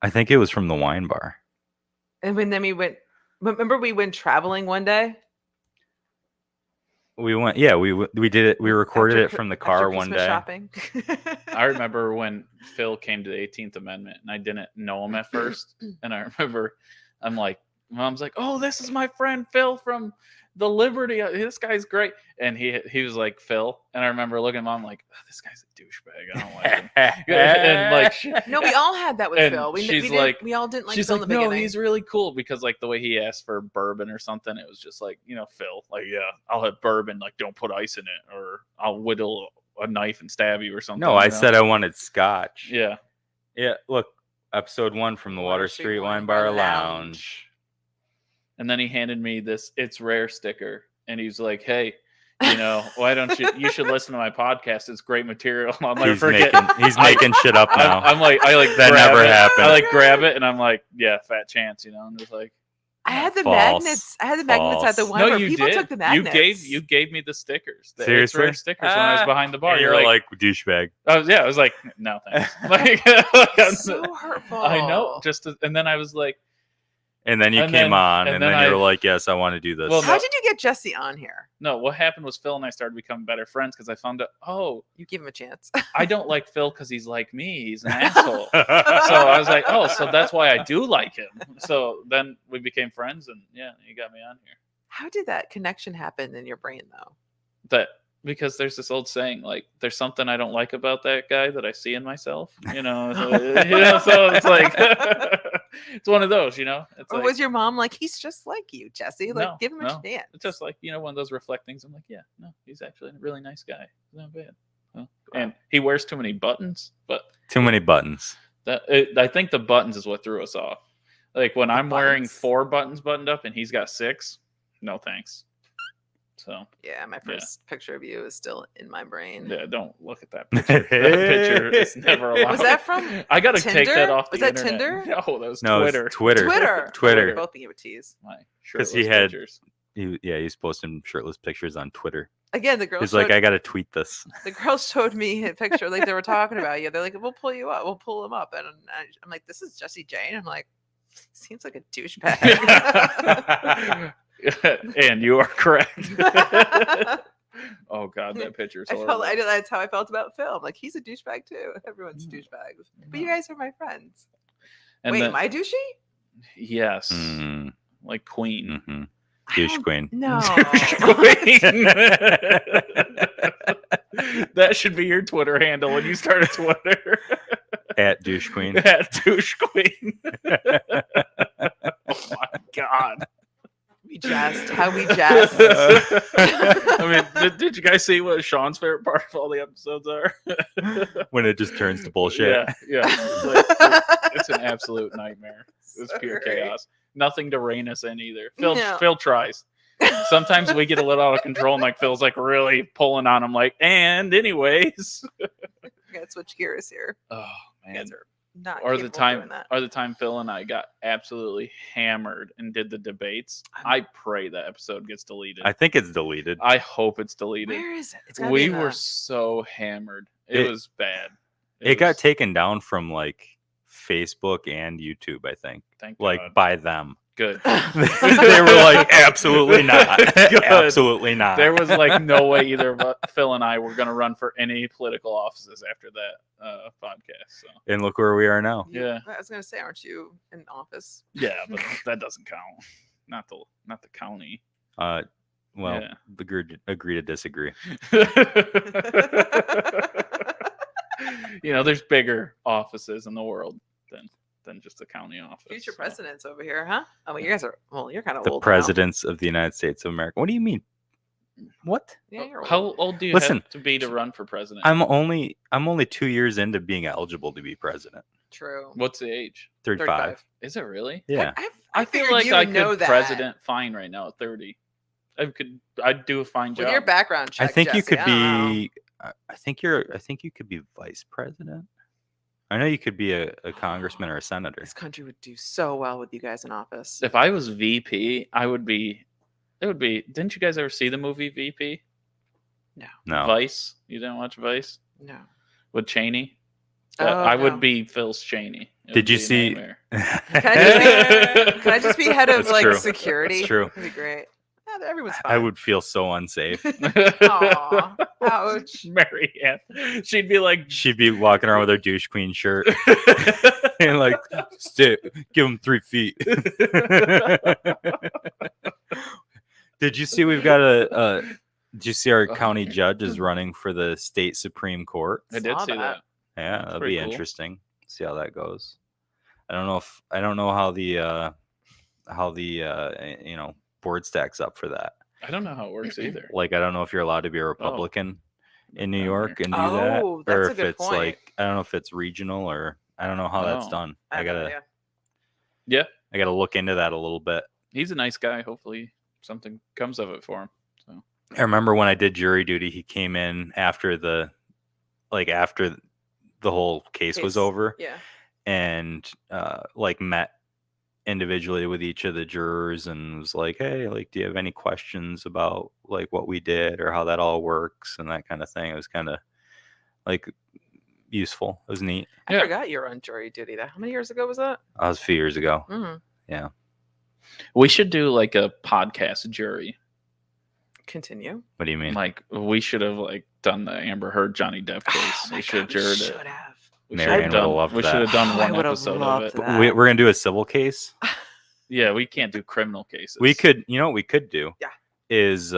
I think it was from the wine bar. And then we went. Remember, we went traveling one day. We went, we did it. We recorded it from the car one day. Shopping. I remember when Phil came to the 18th Amendment, and I didn't know him at first. And I remember, Mom's like, "Oh, this is my friend Phil from the Liberty. This guy's great." And he was like, "Phil," and I remember looking at Mom like, "Oh, this guy's a douchebag. I don't like him." And like, no, we all had that with Phil. We all didn't like. She's Phil like, in the "No, beginning. he's really cool," because like the way he asked for bourbon or something, it was just like, Phil, like, "Yeah, I'll have bourbon. Like, don't put ice in it, or I'll whittle a knife and stab you or something." No, I said I wanted scotch. Yeah. Look, episode 1 from the Water Street Wine Bar Lounge. And then he handed me this "It's Rare" sticker, and he's like, "Hey, why don't you should listen to my podcast. It's great material." I'll never forget. He's making shit up now. I'm like, I like that never happened. I like grab it, and I'm like, yeah, fat chance, and just like, I had the magnets. I had the magnets at the wine bar. People took the magnets. You gave me the stickers. Seriously? It's Rare stickers when I was behind the bar. And you're like douchebag. I was like, no thanks. Like, so hurtful. I know. And then I was like. And then you came on, and then you were like, "Yes, I want to do this." Well, how did you get Jesse on here? No, what happened was Phil and I started becoming better friends because I found out, you give him a chance. I don't like Phil because he's like me. He's an asshole. So I was like, so that's why I do like him. So then we became friends, and yeah, he got me on here. How did that connection happen in your brain, though? Because there's this old saying, like, there's something I don't like about that guy that I see in myself, so it's like, it's one of those, It's or like, was your mom like, he's just like you, Jesse? Like, give him a chance. It's just like, one of those reflect things. I'm like, yeah, no, he's actually a really nice guy. He's not bad. And he wears too many buttons, but too many buttons. I think the buttons is what threw us off. Like when I'm wearing 4 buttons buttoned up and he's got 6, no thanks. So yeah, my first picture of you is still in my brain. Yeah, don't look at that picture. That picture is never allowed. Was that from? I gotta Tinder? take that off. Was the that internet. Tinder? No, that was Twitter. Twitter. Both being with T's. Because he had, he's posting shirtless pictures on Twitter. Again, the girls. He's like, I gotta tweet this. The girls showed me a picture, like they were talking about you. They're like, "We'll pull you up. We'll pull him up." And I'm like, "This is Jesse Jane." I'm like, seems like a douchebag. And you are correct. Oh God, that picture is horrible. That's how I felt about Phil. I'm like, he's a douchebag too. Everyone's douchebags. But you guys are my friends. And wait, am I douchey? Yes. Like Queen. Mm-hmm. Douche Queen. No. Queen. That should be your Twitter handle when you start a Twitter. At Douche Queen. At Douche Queen. Oh my God. How we jest. I mean, did you guys see what Sean's favorite part of all the episodes are? When it just turns to bullshit. Yeah. It's an absolute nightmare. It's pure chaos. Nothing to rein us in either. Phil tries. Sometimes we get a little out of control, and like Phil's like really pulling on him, like, and anyways. You gotta switch gears here. Oh man. Not or the time Phil and I got absolutely hammered and did the debates. I pray that episode gets deleted. I think it's deleted. I hope it's deleted. Where is it? We were so hammered. It was bad. It got taken down from like Facebook and YouTube, I think. Thank like God. by them. Good. They were like, absolutely not. Absolutely not. There was like no way either Phil and I were going to run for any political offices after that podcast. So. And look where we are now. Yeah. I was going to say, aren't you in office? Yeah, but that doesn't count. Not the county. Well, yeah. Agree to disagree. There's bigger offices in the world than just a county office. Future presidents over here, huh? Oh, well, you guys are. Well, you're kind of the old. Presidents of the United States of America. What do you mean? What? Yeah, you're old. How old do you have to be to run for president? I'm only 2 years into being eligible to be president. True. What's the age? 35. Is it really? Yeah. I feel like I could president fine right now at 30. I'd do a fine job. With your background check, I think Jesse, you could be. I think you could be vice president. I know you could be a congressman or a senator. This country would do so well with you guys in office. If I was VP, I would be. It would be. Didn't you guys ever see the movie VP? No. Vice. You didn't watch Vice? No. With Cheney. I would be Phil's Cheney. Did you see? Can I just be head of security? That's true. That'd be great. Yeah, everyone's fine. I would feel so unsafe. Aw, ouch. Mary Ann. She'd be walking around with her douche queen shirt and like, give him 3 feet. Did you see we've got did you see our county judge is running for the state Supreme Court? I did see that. Yeah, that'll be interesting. See how that goes. I don't know how the board stacks up for that. I don't know how it works either. Like, I don't know if you're allowed to be a Republican in New York and do that, or if it's point. Like, I don't know if it's regional or I don't know how that's done. I gotta look into that a little bit. He's a nice guy. Hopefully something comes of it for him. So I remember when I did jury duty, he came in after the whole case was over. Yeah. And met individually with each of the jurors and was like, hey, like, do you have any questions about like what we did or how that all works and that kind of thing. It was kind of like useful. It was neat. I forgot you were on jury duty. How many years ago was that? That was a few years ago. Mm-hmm. Yeah. We should do like a podcast jury. Continue. What do you mean? Like, we should have like done the Amber Heard Johnny Depp case. We should have jurred it. Marianne would have loved that. We should have done one episode of it. We're going to do a civil case. Yeah, we can't do criminal cases. We could, what we could do? Yeah. Is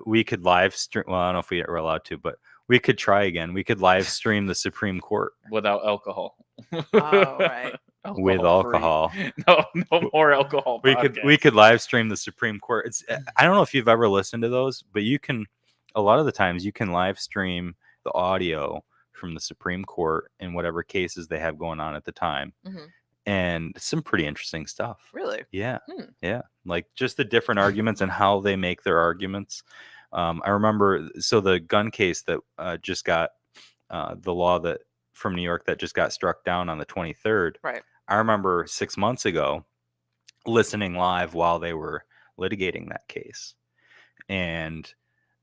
we could live stream. Well, I don't know if we were allowed to, but we could try again. We could live stream the Supreme Court without alcohol. Oh, right. With alcohol. No more alcohol. We could live stream the Supreme Court. I don't know if you've ever listened to those, but you can. A lot of the times, you can live stream the audio from the Supreme Court in whatever cases they have going on at the time. Mm-hmm. And some pretty interesting stuff. Really? Yeah. Yeah. Like just the different arguments and how they make their arguments. I remember, so the gun case that just got the law that from New York that just got struck down on the 23rd. Right. I remember 6 months ago listening live while they were litigating that case and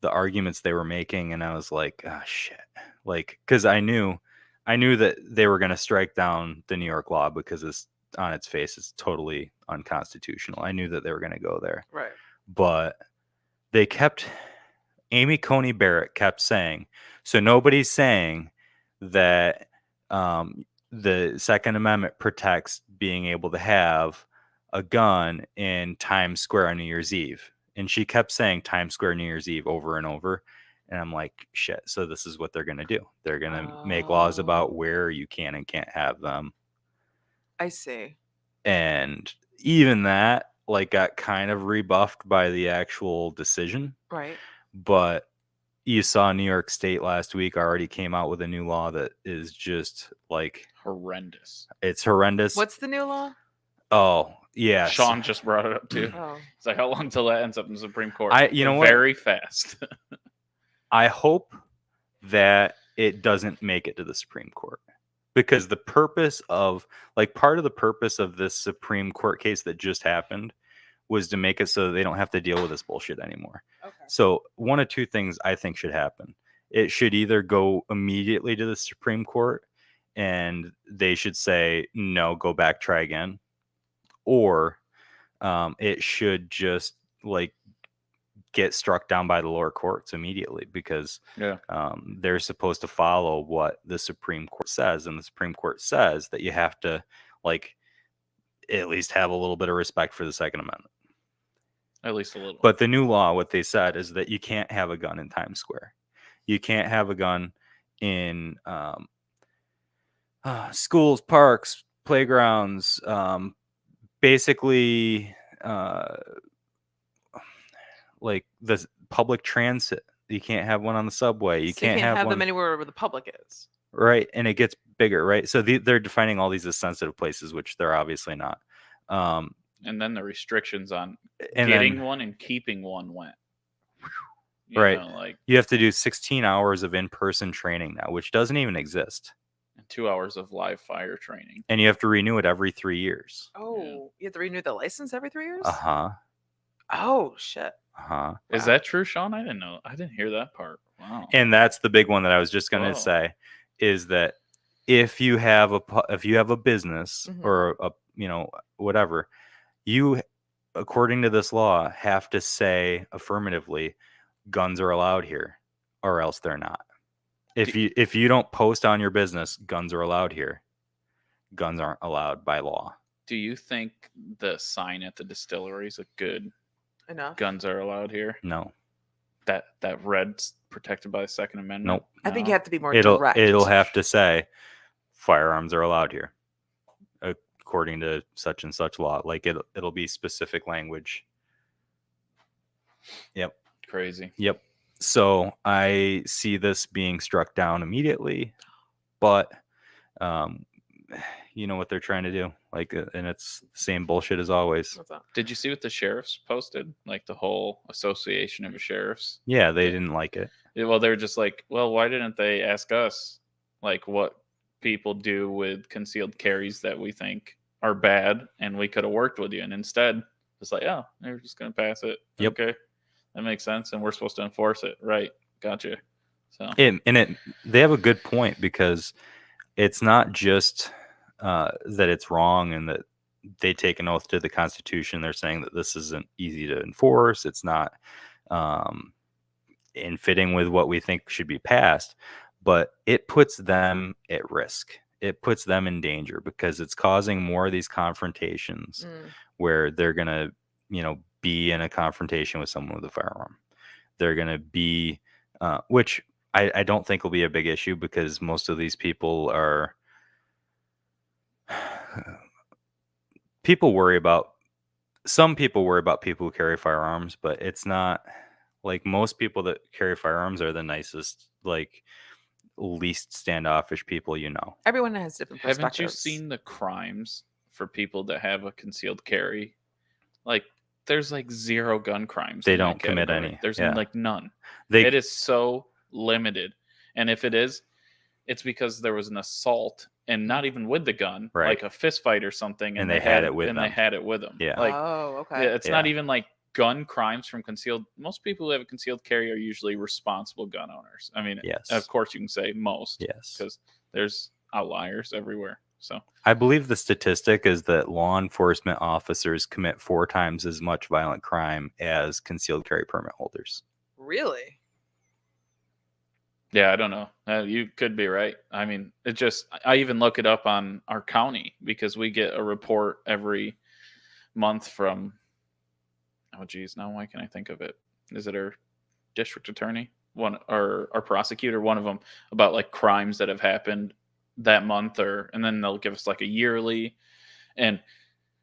the arguments they were making. And I was like, oh, shit. Like, because I knew that they were going to strike down the New York law because it's on its face, it's totally unconstitutional. I knew that they were going to go there. Right. But Amy Coney Barrett kept saying, so nobody's saying that the Second Amendment protects being able to have a gun in Times Square on New Year's Eve. And she kept saying Times Square, New Year's Eve over and over. And I'm like, shit. So this is what they're going to do. They're going to make laws about where you can and can't have them. I see. And even that got kind of rebuffed by the actual decision. Right. But you saw New York State last week already came out with a new law that is just horrendous. It's horrendous. What's the new law? Oh, yeah. Sean just brought it up too. Oh. It's like, how long till that ends up in the Supreme Court? Very fast. I hope that it doesn't make it to the Supreme Court because the purpose of part of the purpose of this Supreme Court case that just happened was to make it so they don't have to deal with this bullshit anymore. Okay. So one of two things I think should happen. It should either go immediately to the Supreme Court and they should say, no, go back, try again. Or it should just like get struck down by the lower courts immediately, because they're supposed to follow what the Supreme Court says, and the Supreme Court says that you have to like at least have a little bit of respect for the Second Amendment. At least a little. But the new law, what they said is that you can't have a gun in Times Square. You can't have a gun in schools, parks, playgrounds, basically like the public transit. You can't have one on the subway. You can't have them anywhere where the public is. Right. And it gets bigger, right? So they're defining all these as sensitive places, which they're obviously not. And then the restrictions on getting one and keeping one went. Right. You have to do 16 hours of in-person training now, which doesn't even exist. And 2 hours of live fire training. And you have to renew it every 3 years. Oh, you have to renew the license every 3 years? Uh-huh. Oh, shit. Uh-huh. Is that true, Sean? I didn't know. I didn't hear that part. Wow. And that's the big one that I was just going to say, is that if you have a business or a whatever, you, according to this law, have to say affirmatively, guns are allowed here, or else they're not. If you don't post on your business, guns are allowed here, guns aren't allowed by law. Do you think the sign at the distillery is a good enough? Guns are allowed here? No. That red's protected by the Second Amendment? Nope. I think you have to be more direct. It'll have to say firearms are allowed here, according to such and such law. Like it'll be specific language. Yep. Crazy. Yep. So I see this being struck down immediately, but you know what they're trying to do, like, and it's the same bullshit as always. What's up? Did you see what the sheriffs posted? Like the whole association of sheriffs? Yeah, they didn't like it. Well, they were just like, well, why didn't they ask us, like, what people do with concealed carries that we think are bad, and we could have worked with you? And instead, it's like, oh, they're just going to pass it. Yep. Okay, that makes sense, and we're supposed to enforce it, right? Gotcha. So they have a good point, because it's not just that it's wrong and that they take an oath to the Constitution. They're saying that this isn't easy to enforce. It's not in fitting with what we think should be passed, but it puts them at risk. It puts them in danger, because it's causing more of these confrontations where they're going to, be in a confrontation with someone with a firearm. They're going to be, which I don't think will be a big issue, because most of these people are, some people worry about people who carry firearms, but it's not like most people that carry firearms are the nicest, like, least standoffish people. Everyone has different perspectives. Haven't you seen the crimes for people that have a concealed carry? Like, there's like 0 gun crimes. They don't commit any. There's like none. It is so limited. And if it is, it's because there was an assault, and not even with the gun, right, like a fist fight or something, and they had it with them. They had it with them. Yeah. Like, oh, okay. It's not even like gun crimes from concealed. Most people who have a concealed carry are usually responsible gun owners. I mean, yes, of course you can say most. Yes, because there's outliers everywhere. So I believe the statistic is that law enforcement officers commit 4 times as much violent crime as concealed carry permit holders. Really? Yeah, I don't know. You could be right. I mean, I even look it up on our county, because we get a report every month from, oh geez, now why can't I think of it? Is it our district attorney? Or our prosecutor, one of them, about like crimes that have happened that month, and then they'll give us like a yearly. And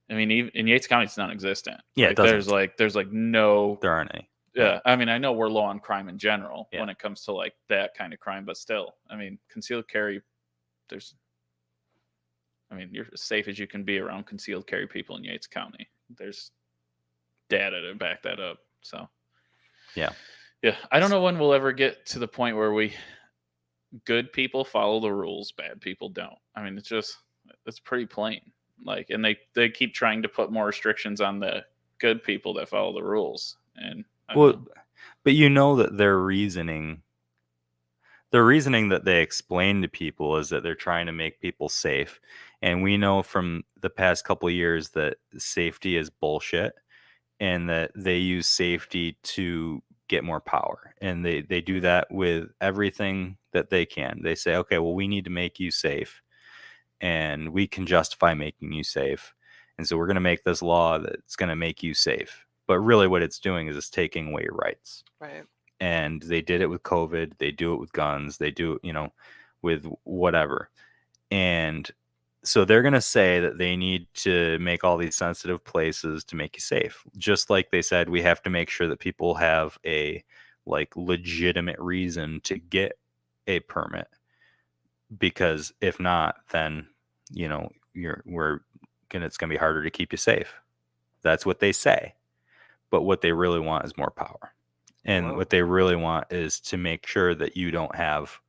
I mean, even in Yates County, it's non-existent. Yeah, like, there's like no, there aren't any. Yeah, I mean, I know we're low on crime in general when it comes to like that kind of crime, but still, I mean, concealed carry, you're as safe as you can be around concealed carry people in Yates County. There's data to back that up. So, yeah, I don't know when we'll ever get to the point where good people follow the rules, bad people don't. I mean, it's pretty plain. Like, and they keep trying to put more restrictions on the good people that follow the rules. And but that their reasoning that they explain to people is that they're trying to make people safe. And we know from the past couple of years that safety is bullshit, and that they use safety to get more power. And they do that with everything that they can. They say, okay, well, we need to make you safe, and we can justify making you safe. And so we're going to make this law that's going to make you safe. But really what it's doing is it's taking away your rights. Right. And they did it with COVID. They do it with guns. They do it, with whatever. And so they're going to say that they need to make all these sensitive places to make you safe. Just like they said, we have to make sure that people have a legitimate reason to get a permit, because if not, then, it's going to be harder to keep you safe. That's what they say. But what they really want is more power. And what they really want is to make sure that you don't have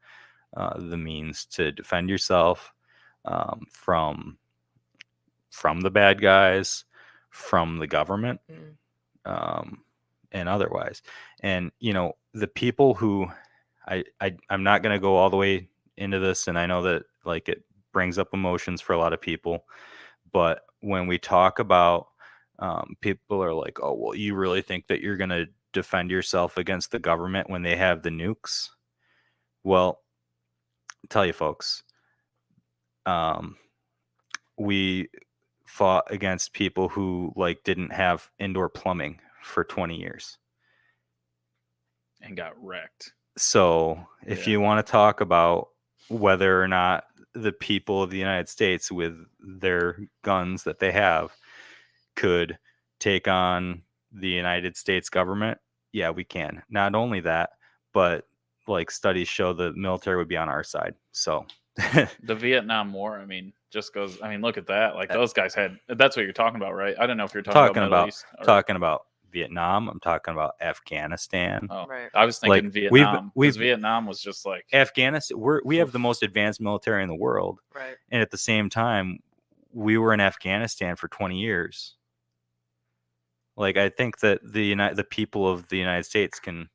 the means to defend yourself from the bad guys, from the government, and otherwise. And the people who I'm not going to go all the way into this, and I know that it brings up emotions for a lot of people, but when we talk about people are like, oh, well, you really think that you're going to defend yourself against the government when they have the nukes? Well, I'll tell you folks, we fought against people who didn't have indoor plumbing for 20 years and got wrecked. So if you want to talk about whether or not the people of the United States with their guns that they have could take on the United States government, yeah, we can. Not only that, but studies show the military would be on our side. So the Vietnam War, look at that. Those guys had, that's what you're talking about, right? I don't know if you're talking about Middle East or... talking about Vietnam. I'm talking about Afghanistan. Oh, right. I was thinking Vietnam. Because Vietnam was just Afghanistan. We have the most advanced military in the world, right? And at the same time, we were in Afghanistan for 20 years. I think that the people of the United States can.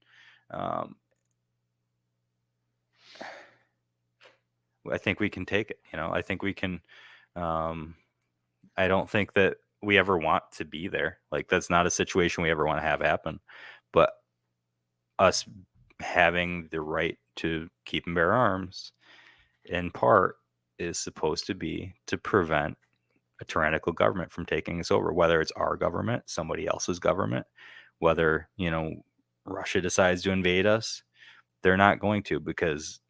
I think we can take it. I think we can. I don't think that we ever want to be there. That's not a situation we ever want to have happen. But us having the right to keep and bear arms, in part, is supposed to be to prevent a tyrannical government from taking us over, whether it's our government, somebody else's government, whether, Russia decides to invade us. They're not going to, because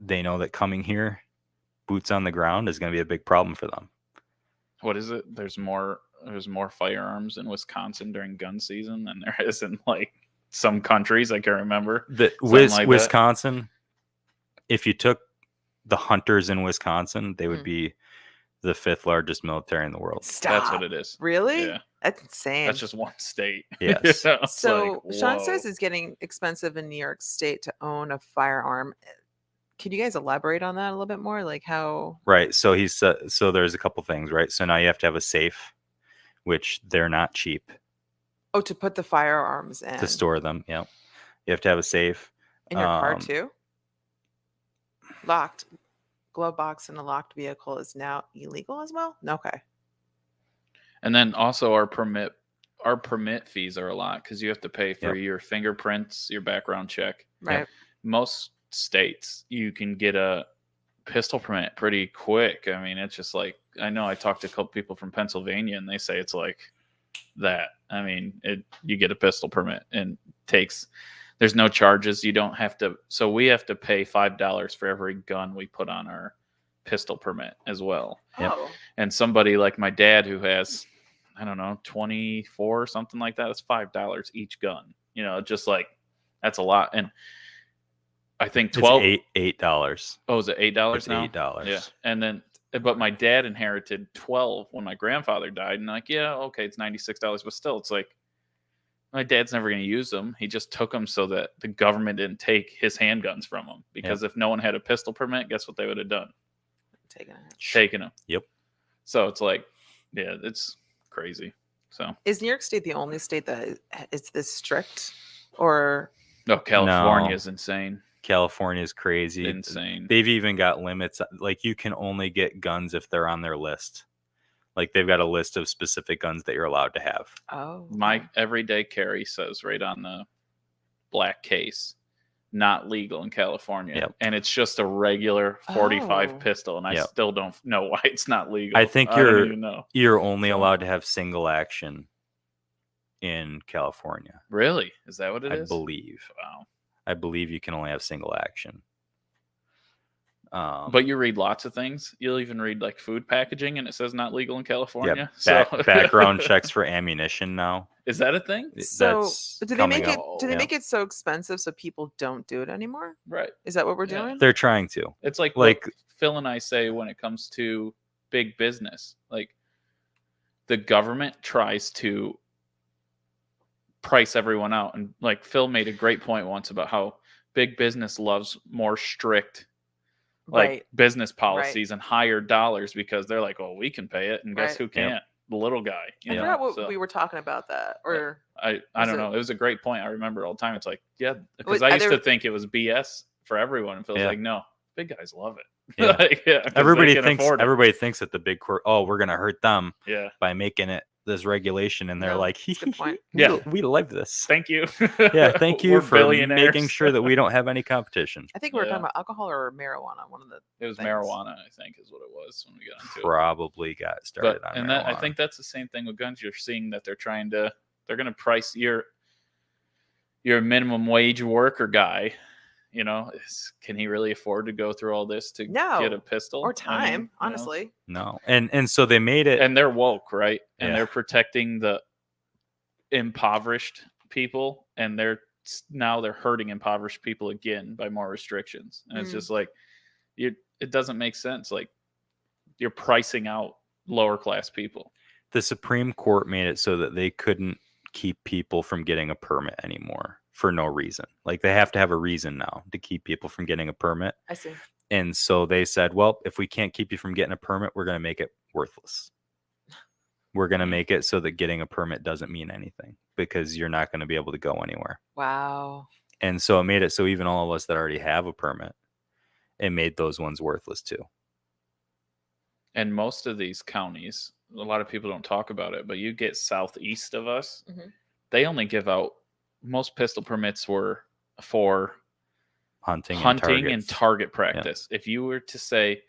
they know that coming here, boots on the ground, is going to be a big problem for them. What is it? There's more firearms in Wisconsin during gun season than there is in some countries. I can't remember. Wisconsin, that. If you took the hunters in Wisconsin, they would be the 5th largest military in the world. Stop. That's what it is. Really? Yeah. That's insane. That's just one state. Yes. So Sean says it's getting expensive in New York State to own a firearm. Could you guys elaborate on that a little bit more? How? Right. So so there's a couple things, right? So now you have to have a safe, which they're not cheap. Oh, to put the firearms in. To store them. Yeah. You have to have a safe. In your car too? Locked glove box in a locked vehicle is now illegal as well? Okay. And then also our permit fees are a lot, because you have to pay for your fingerprints, your background check. Right. Most states you can get a pistol permit pretty quick. It's just I know I talked to a couple people from Pennsylvania, and they say it's that. You get a pistol permit and there's no charges. You don't have to. So we have to pay $5 for every gun we put on our pistol permit as well. Oh. And somebody like my dad who has, I don't know, 24 or something like that, it's $5 each gun. Just that's a lot. And I think 12 $8. Oh, is it $8 now? $8. Yeah. And then, but my dad inherited 12 when my grandfather died, and yeah, okay, it's $96, but still, it's my dad's never going to use them. He just took them so that the government didn't take his handguns from him, because if no one had a pistol permit, guess what they would have done? Taken them. Yep. So it's it's crazy. So is New York State the only state that is this strict, or? No, California is insane. California is crazy. Insane. They've even got limits. Like you can only get guns if they're on their list. Like they've got a list of specific guns that you're allowed to have. Oh. My everyday carry says right on the black case, not legal in California. Yep. And it's just a regular 45 pistol, and I still don't know why it's not legal. I think don't even know. You're only allowed to have single action in California. Really? Is that what it is? I believe. Wow. I believe you can only have single action. But you read lots of things. You'll even read like food packaging, and it says not legal in California. Yeah, background checks for ammunition now. Is that a thing? So do they make it? Do they make it so expensive so people don't do it anymore? Right. Is that what we're doing? They're trying to. It's like what Phil and I say when it comes to big business. Like the government tries to price everyone out, and like Phil made a great point once about how big business loves more strict business policies and higher dollars because they're like, oh, we can pay it, and guess who can't? Yep. The little guy. I forgot what we were talking about that, or I don't know. It was a great point. I remember all the time. It's like, because I used to think it was BS for everyone, and Phil's like, no, big guys love it. Everybody thinks that the big court, we're gonna hurt them by making it this regulation, and they're like, good point. we love this. Thank you. Thank you for making sure that we don't have any competition. I think we were talking about alcohol or marijuana. One of the it was marijuana, I think, is what it was when we got into Probably got started on marijuana. I think that's the same thing with guns. You're seeing that they're going to price your minimum wage worker guy. You know, can he really afford to go through all this to get a pistol or time? Honestly, no. And so they made it, and they're woke, right? And they're protecting the impoverished people, and they're hurting impoverished people again by more restrictions. And it's just like it doesn't make sense. Like you're pricing out lower class people. The Supreme Court made it so that they couldn't keep people from getting a permit anymore. For no reason. Like they have to have a reason now to keep people from getting a permit. I see. And so they said, well, if we can't keep you from getting a permit, we're going to make it worthless. We're going to make it so that getting a permit doesn't mean anything because you're not going to be able to go anywhere. Wow. And so it made it so even all of us that already have a permit, it made those ones worthless too. And most of these counties, a lot of people don't talk about it, but you get southeast of us, they only give out most pistol permits were for hunting and target practice. If you were to say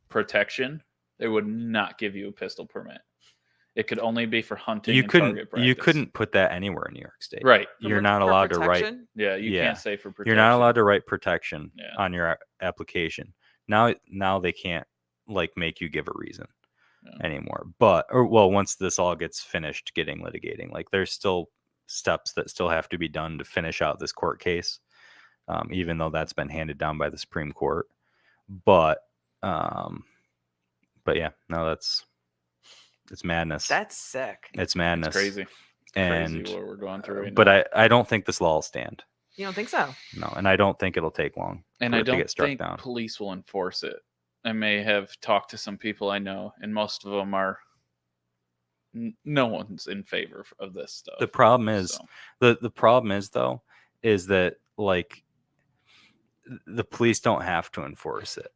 protection, they would not give you a pistol permit. It could only be for hunting and target practice. You couldn't put that anywhere in New York State. Right. You're not allowed to write. Yeah, you can't say for protection. You're not allowed to write protection on your application. Now they can't make you give a reason anymore. But once this all gets finished litigating, like there's still steps that still have to be done to finish out this court case, even though that's been handed down by the Supreme Court. But yeah, no, it's madness. That's sick. It's madness. It's crazy. And crazy what we're going through right but now. I don't think this law will stand. You don't think so? No, and I don't think it'll take long. And I don't think down. Police will enforce it. I may have talked to some people I know, and most of them are. No one's in favor of this stuff. The problem is the problem is though is that like the police don't have to enforce it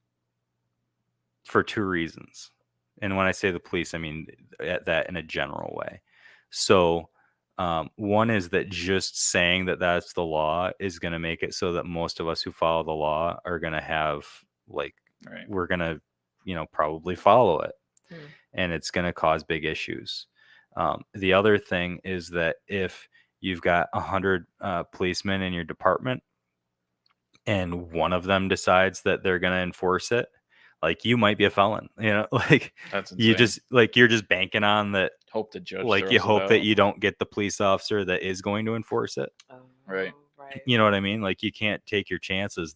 for two reasons. And when I say the police, I mean that in a general way. So one is that just saying that that's the law is going to make it so that most of us who follow the law are going to have we're going to probably follow it. And it's going to cause big issues. The other thing is that if you've got 100 policemen in your department and one of them decides that they're going to enforce it, like you might be a felon, like that's you just you're just banking on that. Hope the judge you hope that you don't get the police officer that is going to enforce it. Right. You know what I mean? Like you can't take your chances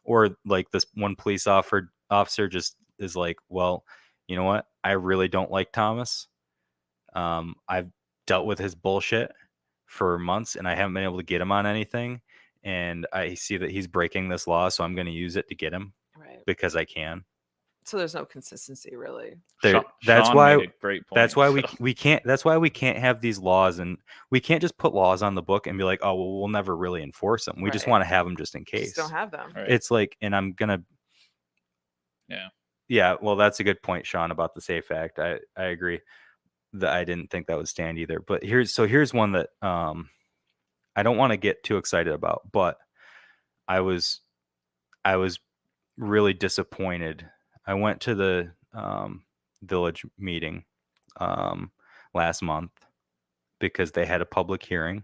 or like this one police officer just is like, well, you know what? I really don't like Thomas. I've dealt with his bullshit for months and I haven't been able to get him on anything. And I see that he's breaking this law. So I'm going to use it to get him because I can. So there's no consistency, really. That's Sean why. made a great point. That's why we can't. That's why we can't have these laws, and we can't just put laws on the book and be like, oh, well, we'll never really enforce them. We just want to have them just in case. Just don't have them. Right. It's like, and I'm gonna. Yeah. Well, that's a good point, Sean, about the SAFE Act. I agree. That I didn't think that would stand either. But here's one that I don't want to get too excited about, but I was really disappointed. I went to the village meeting last month because they had a public hearing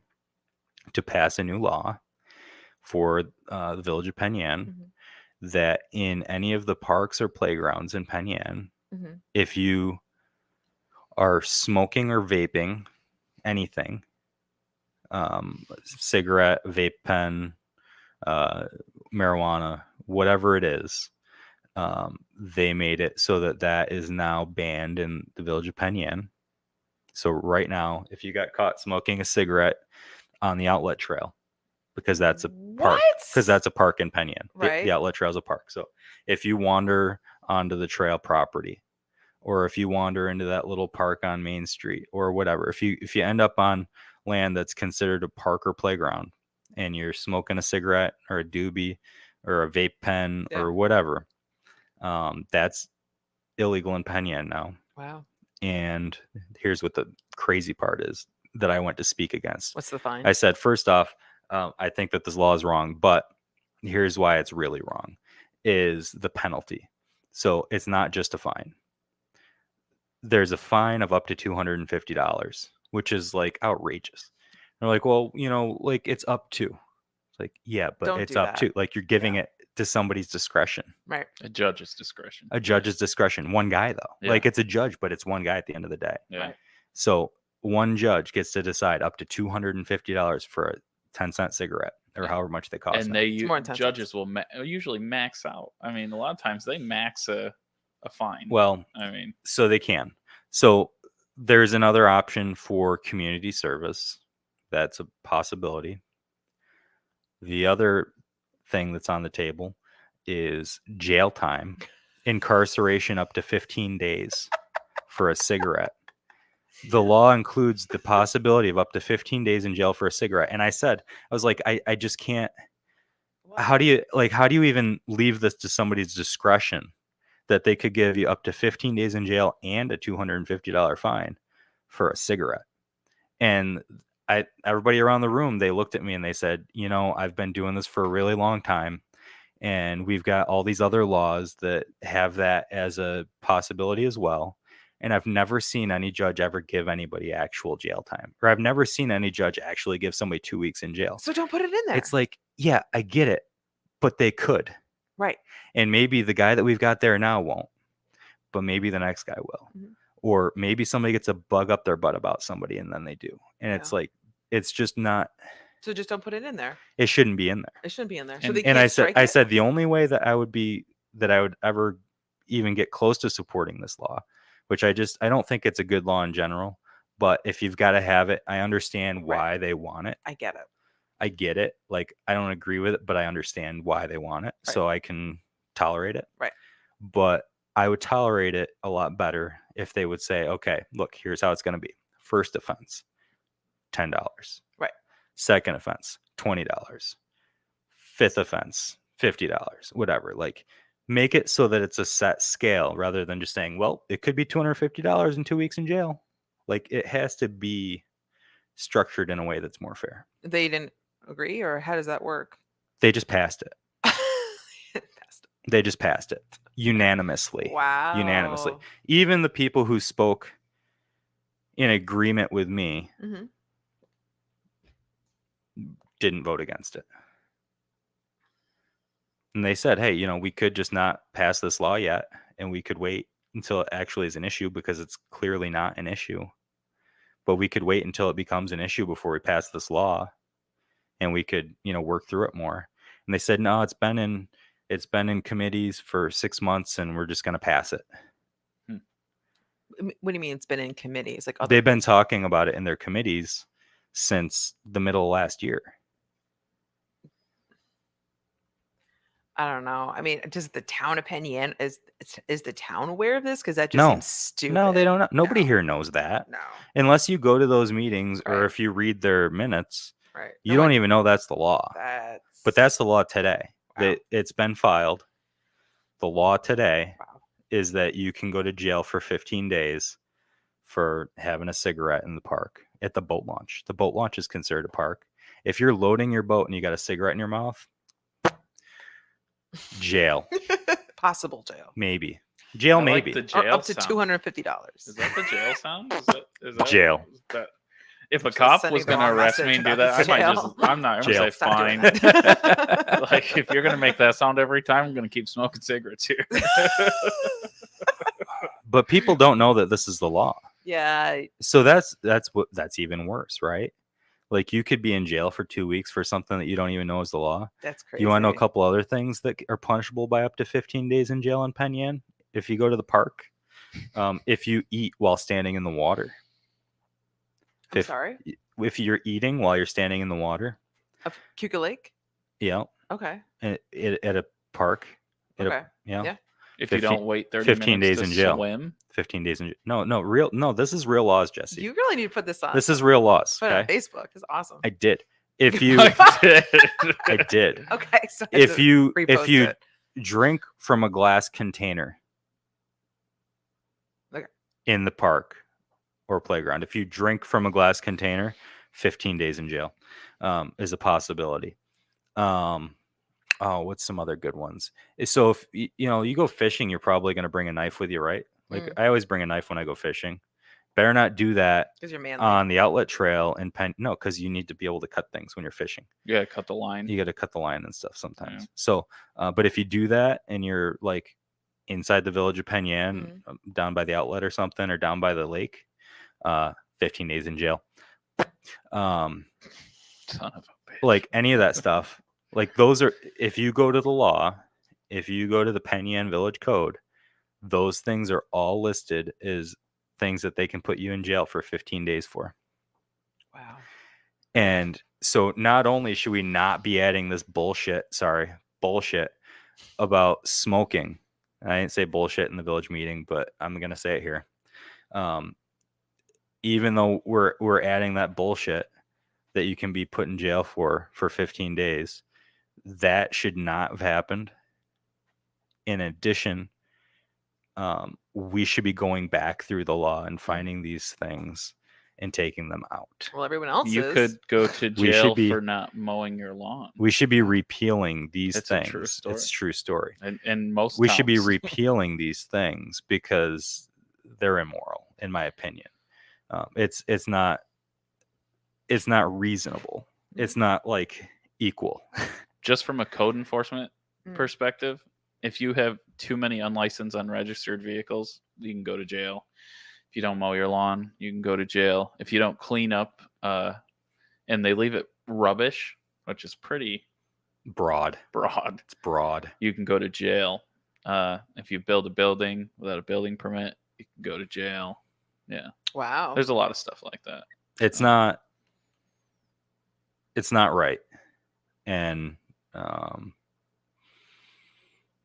to pass a new law for the village of Penn Yan that in any of the parks or playgrounds in Penn Yan, if you are smoking or vaping anything, cigarette, vape pen, marijuana, whatever it is, they made it so that is now banned in the village of Penn Yan. So right now, if you got caught smoking a cigarette on the outlet trail, because that's a park, in Penn Yan, right? The outlet trail is a park. So if you wander onto the trail property, or if you wander into that little park on Main Street or whatever, if you end up on land that's considered a park or playground and you're smoking a cigarette or a doobie or a vape pen or whatever, that's illegal in Penn Yan now. Wow. And here's what the crazy part is that I went to speak against. What's the fine? I said, first off, I think that this law is wrong, but here's why it's really wrong, is the penalty. So it's not just a fine. There's a fine of up to $250, which is like outrageous. They're like, well, like it's up to. It's like, yeah, but it's up to. Like you're giving it to somebody's discretion. Right. A judge's discretion. A judge's discretion. One guy, though. Yeah. Like it's a judge, but it's one guy at the end of the day. Yeah. Right. So one judge gets to decide up to $250 for a 10-cent cigarette or however much they cost. And judges will usually max out. I mean, a lot of times they max a fine. Well, I mean, so they can. So there's another option for community service. That's a possibility. The other thing that's on the table is jail time, incarceration up to 15 days for a cigarette. The law includes the possibility of up to 15 days in jail for a cigarette. And I was like, I just can't. How do you even leave this to somebody's discretion that they could give you up to 15 days in jail and a $250 fine for a cigarette? And everybody around the room, they looked at me and they said, I've been doing this for a really long time. And we've got all these other laws that have that as a possibility as well. And I've never seen any judge ever give anybody actual jail time, or I've never seen any judge actually give somebody 2 weeks in jail. So don't put it in there. It's like, yeah, I get it, but they could. Right. And maybe the guy that we've got there now won't, but maybe the next guy will. Mm-hmm. Or maybe somebody gets a bug up their butt about somebody and then they do. And it's like, it's just not. So just don't put it in there. It shouldn't be in there. It shouldn't be in there. So I said the only way that I would ever even get close to supporting this law, which I don't think it's a good law in general, but if you've got to have it, I understand why they want it. I get it. I get it. Like, I don't agree with it, but I understand why they want it. Right. So I can tolerate it. Right. But I would tolerate it a lot better if they would say, okay, look, here's how it's going to be. First offense, $10. Right. Second offense, $20. Fifth offense, $50, whatever. Like, make it so that it's a set scale rather than just saying, well, it could be $250 and 2 weeks in jail. Like, it has to be structured in a way that's more fair. They didn't agree, or how does that work? They just passed it. They just passed it unanimously. Wow. Unanimously. Even the people who spoke in agreement with me didn't vote against it. And they said, hey, we could just not pass this law yet, and we could wait until it actually is an issue, because it's clearly not an issue. But we could wait until it becomes an issue before we pass this law, and we could, work through it more. And they said, no, it's been in committees for 6 months, and we're just going to pass it. What do you mean it's been in committees? Like, they've been talking about it in their committees since the middle of last year. I don't know. I mean, does the town of Penn is the town aware of this? Because that just No. seems stupid. No, they don't. Nobody No. here knows that. No. Unless you go to those meetings or Right. if you read their minutes, Right. you don't even know that's the law. But that's the law today. Wow. It's been filed. The law today Wow. is that you can go to jail for 15 days for having a cigarette in the park at the boat launch. The boat launch is considered a park. If you're loading your boat and you got a cigarette in your mouth, jail. Possible jail. Maybe. Jail, maybe. Like the jail or up to sound. $250. Is that the jail sound? Is that Jail. If a Just cop sending was the going to wrong arrest me message and do about that, the I might jail. just, I'm not going to Jail. say Stop doing fine. that. Like, if you're going to make that sound every time, I'm going to keep smoking cigarettes here. But people don't know that this is the law. Yeah. So that's even worse, right? Like you could be in jail for 2 weeks for something that you don't even know is the law. That's crazy. You want to know a couple other things that are punishable by up to 15 days in jail in Penn Yan? If you go to the park, if you eat while standing in the water. I'm sorry? If you're eating while you're standing in the water. Of Cuca Lake? Yeah. Okay. At a park. Okay. Yeah. If you don't wait 30 15 minutes days to in jail. swim. 15 days in jail. No, this is real laws, Jesse. You really need to put this on. This is real laws. Put it Okay? on Facebook. It's awesome. I did. If you I did. Okay. So If you it. drink from a glass container in the park or playground, if you drink from a glass container, 15 days in jail is a possibility. What's some other good ones? So if you go fishing, you're probably going to bring a knife with you, right? Like I always bring a knife when I go fishing. Better not do that on the outlet trail in Penn. No, because you need to be able to cut things when you're fishing. Yeah, cut the line. You got to cut the line and stuff sometimes. Yeah. So, but if you do that and you're like inside the village of Penn Yan, down by the outlet or something, or down by the lake, 15 days in jail. Son of a bitch. Like any of that stuff. Like those are, if you go to the law, if you go to the Penn Yan Village Code, those things are all listed as things that they can put you in jail for 15 days for. Wow. And so not only should we not be adding this bullshit about smoking. I didn't say bullshit in the village meeting, but I'm going to say it here. Even though we're adding that bullshit that you can be put in jail for 15 days, that should not have happened. In addition, we should be going back through the law and finding these things and taking them out. Well, everyone else You could go to jail for not mowing your lawn. We should be repealing these things. A true story. It's a true story. And most we should be repealing these things because they're immoral, in my opinion. It's not reasonable. It's not like equal. Just from a code enforcement perspective, if you have too many unlicensed, unregistered vehicles, you can go to jail. If you don't mow your lawn, you can go to jail. If you don't clean up, and they leave it rubbish, which is pretty broad. It's broad. You can go to jail. If you build a building without a building permit, you can go to jail. Yeah. Wow. There's a lot of stuff like that. It's not right. And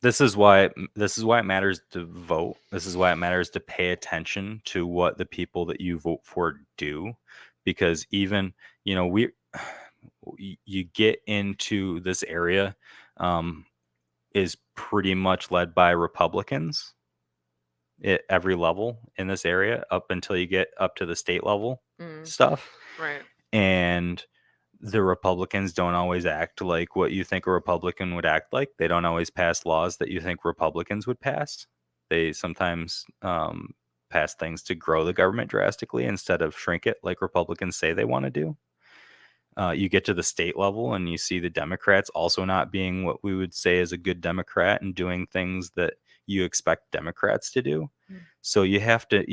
this is why it matters to vote. This is why it matters to pay attention to what the people that you vote for do, because even, you get into this area is pretty much led by Republicans at every level in this area up until you get up to the state level stuff. Right. And the Republicans don't always act like what you think a Republican would act like. They don't always pass laws that you think Republicans would pass. They sometimes pass things to grow the government drastically instead of shrink it like Republicans say they want to do. You get to the state level and you see the Democrats also not being what we would say is a good Democrat and doing things that you expect Democrats to do. So you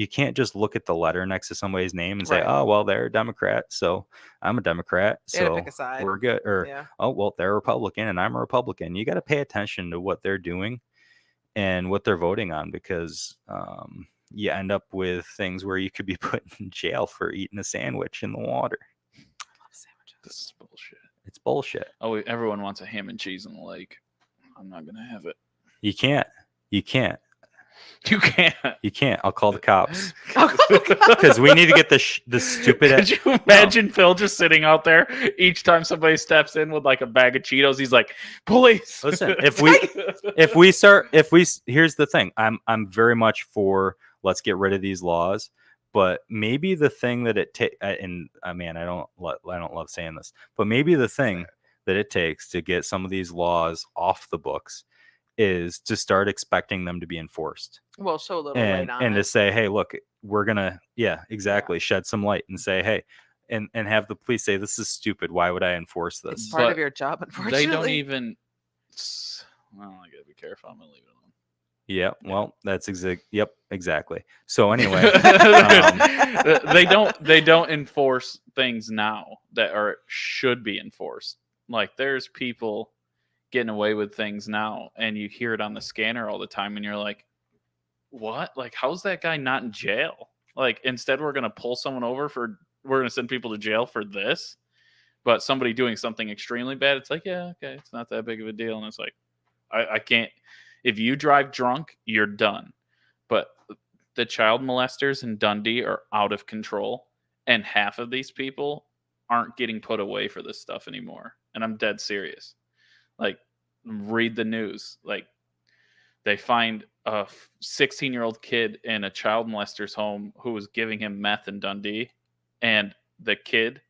can't just look at the letter next to somebody's name and say, oh, well, they're a Democrat, so I'm a Democrat, so pick a side. We're good. Or, oh, well, they're a Republican and I'm a Republican. You got to pay attention to what they're doing and what they're voting on, because you end up with things where you could be put in jail for eating a sandwich in the water. This is bullshit. It's bullshit. Oh, everyone wants a ham and cheese in the lake. I'm not gonna have it. You can't. You can't. I'll call the cops. Because we need to get the stupid. Could you imagine Phil just sitting out there each time somebody steps in with like a bag of Cheetos? He's like, "Police!" Listen, here's the thing. I'm very much for let's get rid of these laws, but maybe the thing that it takes, and man, I don't love saying this, but maybe the thing that it takes to get some of these laws off the books is to start expecting them to be enforced. Well, show a little light on and it. to say, hey, look, we're gonna, shed some light and say, hey, and have the police say, this is stupid. Why would I enforce this? It's part of your job, unfortunately. They don't even. Well, I gotta be careful. I'm gonna leave it alone. Yeah, well, that's exactly. So anyway, they don't enforce things now that should be enforced. Like there's people getting away with things now, and you hear it on the scanner all the time, and you're like, what? Like, how's that guy not in jail? Like, instead we're gonna pull someone over we're gonna send people to jail for this, but somebody doing something extremely bad, it's like, yeah, okay, it's not that big of a deal. And it's like, I can't. If you drive drunk, you're done. But the child molesters in Dundee are out of control, and half of these people aren't getting put away for this stuff anymore. And I'm dead serious. Like, read the news. Like, they find a 16-year-old kid in a child molester's home who was giving him meth in Dundee, and the kid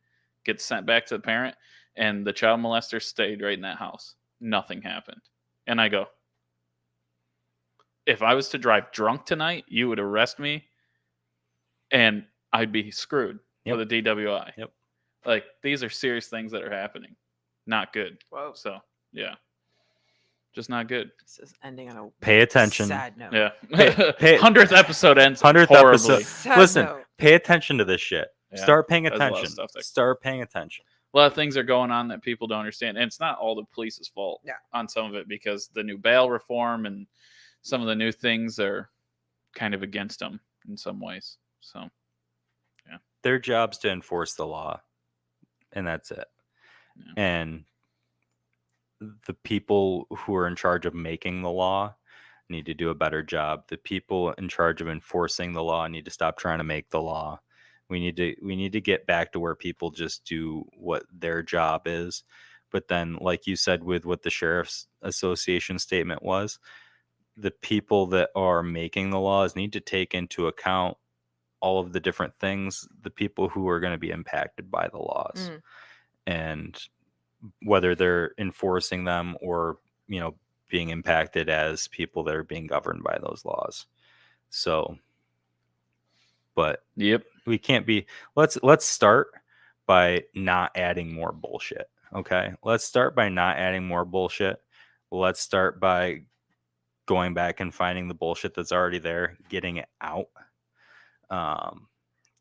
gets sent back to the parent, and the child molester stayed right in that house. Nothing happened. And I go, if I was to drive drunk tonight, you would arrest me, and I'd be screwed with a DWI. Yep. Like, these are serious things that are happening. Not good. Whoa. So, yeah. Just not good. This is ending on a pay attention. Sad note. Yeah. 100th episode ends 100th horribly. episode. Listen, pay attention to this shit. Yeah, Start paying there's a lot of attention. stuff Start paying attention. A lot of things are going on that people don't understand. And it's not all the police's fault on some of it, because the new bail reform and some of the new things are kind of against them in some ways. So, yeah. Their job's to enforce the law, and that's it. Yeah. And the people who are in charge of making the law need to do a better job. The people in charge of enforcing the law need to stop trying to make the law. We need to get back to where people just do what their job is. But then, like you said, with what the Sheriff's Association statement was, the people that are making the laws need to take into account all of the different things, the people who are going to be impacted by the laws, and whether they're enforcing them or, being impacted as people that are being governed by those laws. So, but we can't be, let's start by not adding more bullshit. Okay. Let's start by not adding more bullshit. Let's start by going back and finding the bullshit that's already there, getting it out,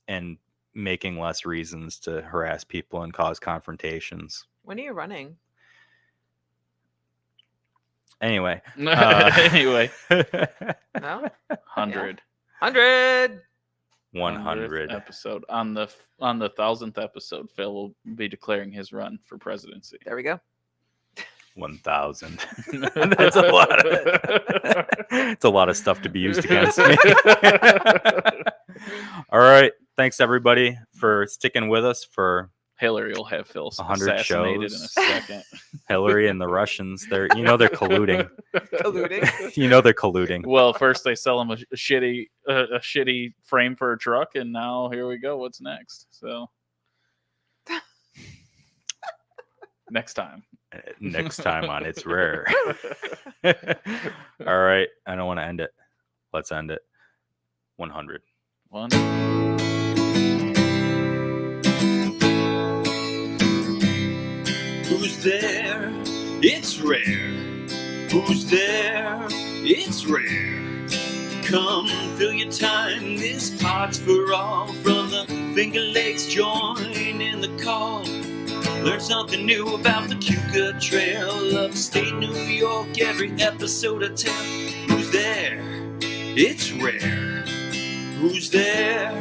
and making less reasons to harass people and cause confrontations. When are you running? Anyway. Anyway. No? 100. 100. 100 episode. On the 1000th episode, Phil will be declaring his run for presidency. There we go. 1,000. That's a lot. It's a lot of stuff to be used against me. All right. Thanks everybody for sticking with us for Hillary will have Phil 100 assassinated shows. in a second. Hillary and the Russians, they're colluding. Colluding? They're colluding. Well, first they sell him a shitty frame for a truck, and now here we go. What's next? So next time on It's Rare. All right. I don't want to end it. Let's end it. 100. Who's there? It's rare. Who's there? It's rare. Come fill your time. This pot's for all. From the Finger Lakes, join in the call. Learn something new about the Cuca Trail. Upstate New York, every episode I tell. Who's there? It's rare. Who's there?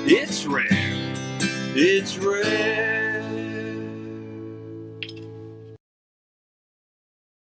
It's rare. It's rare.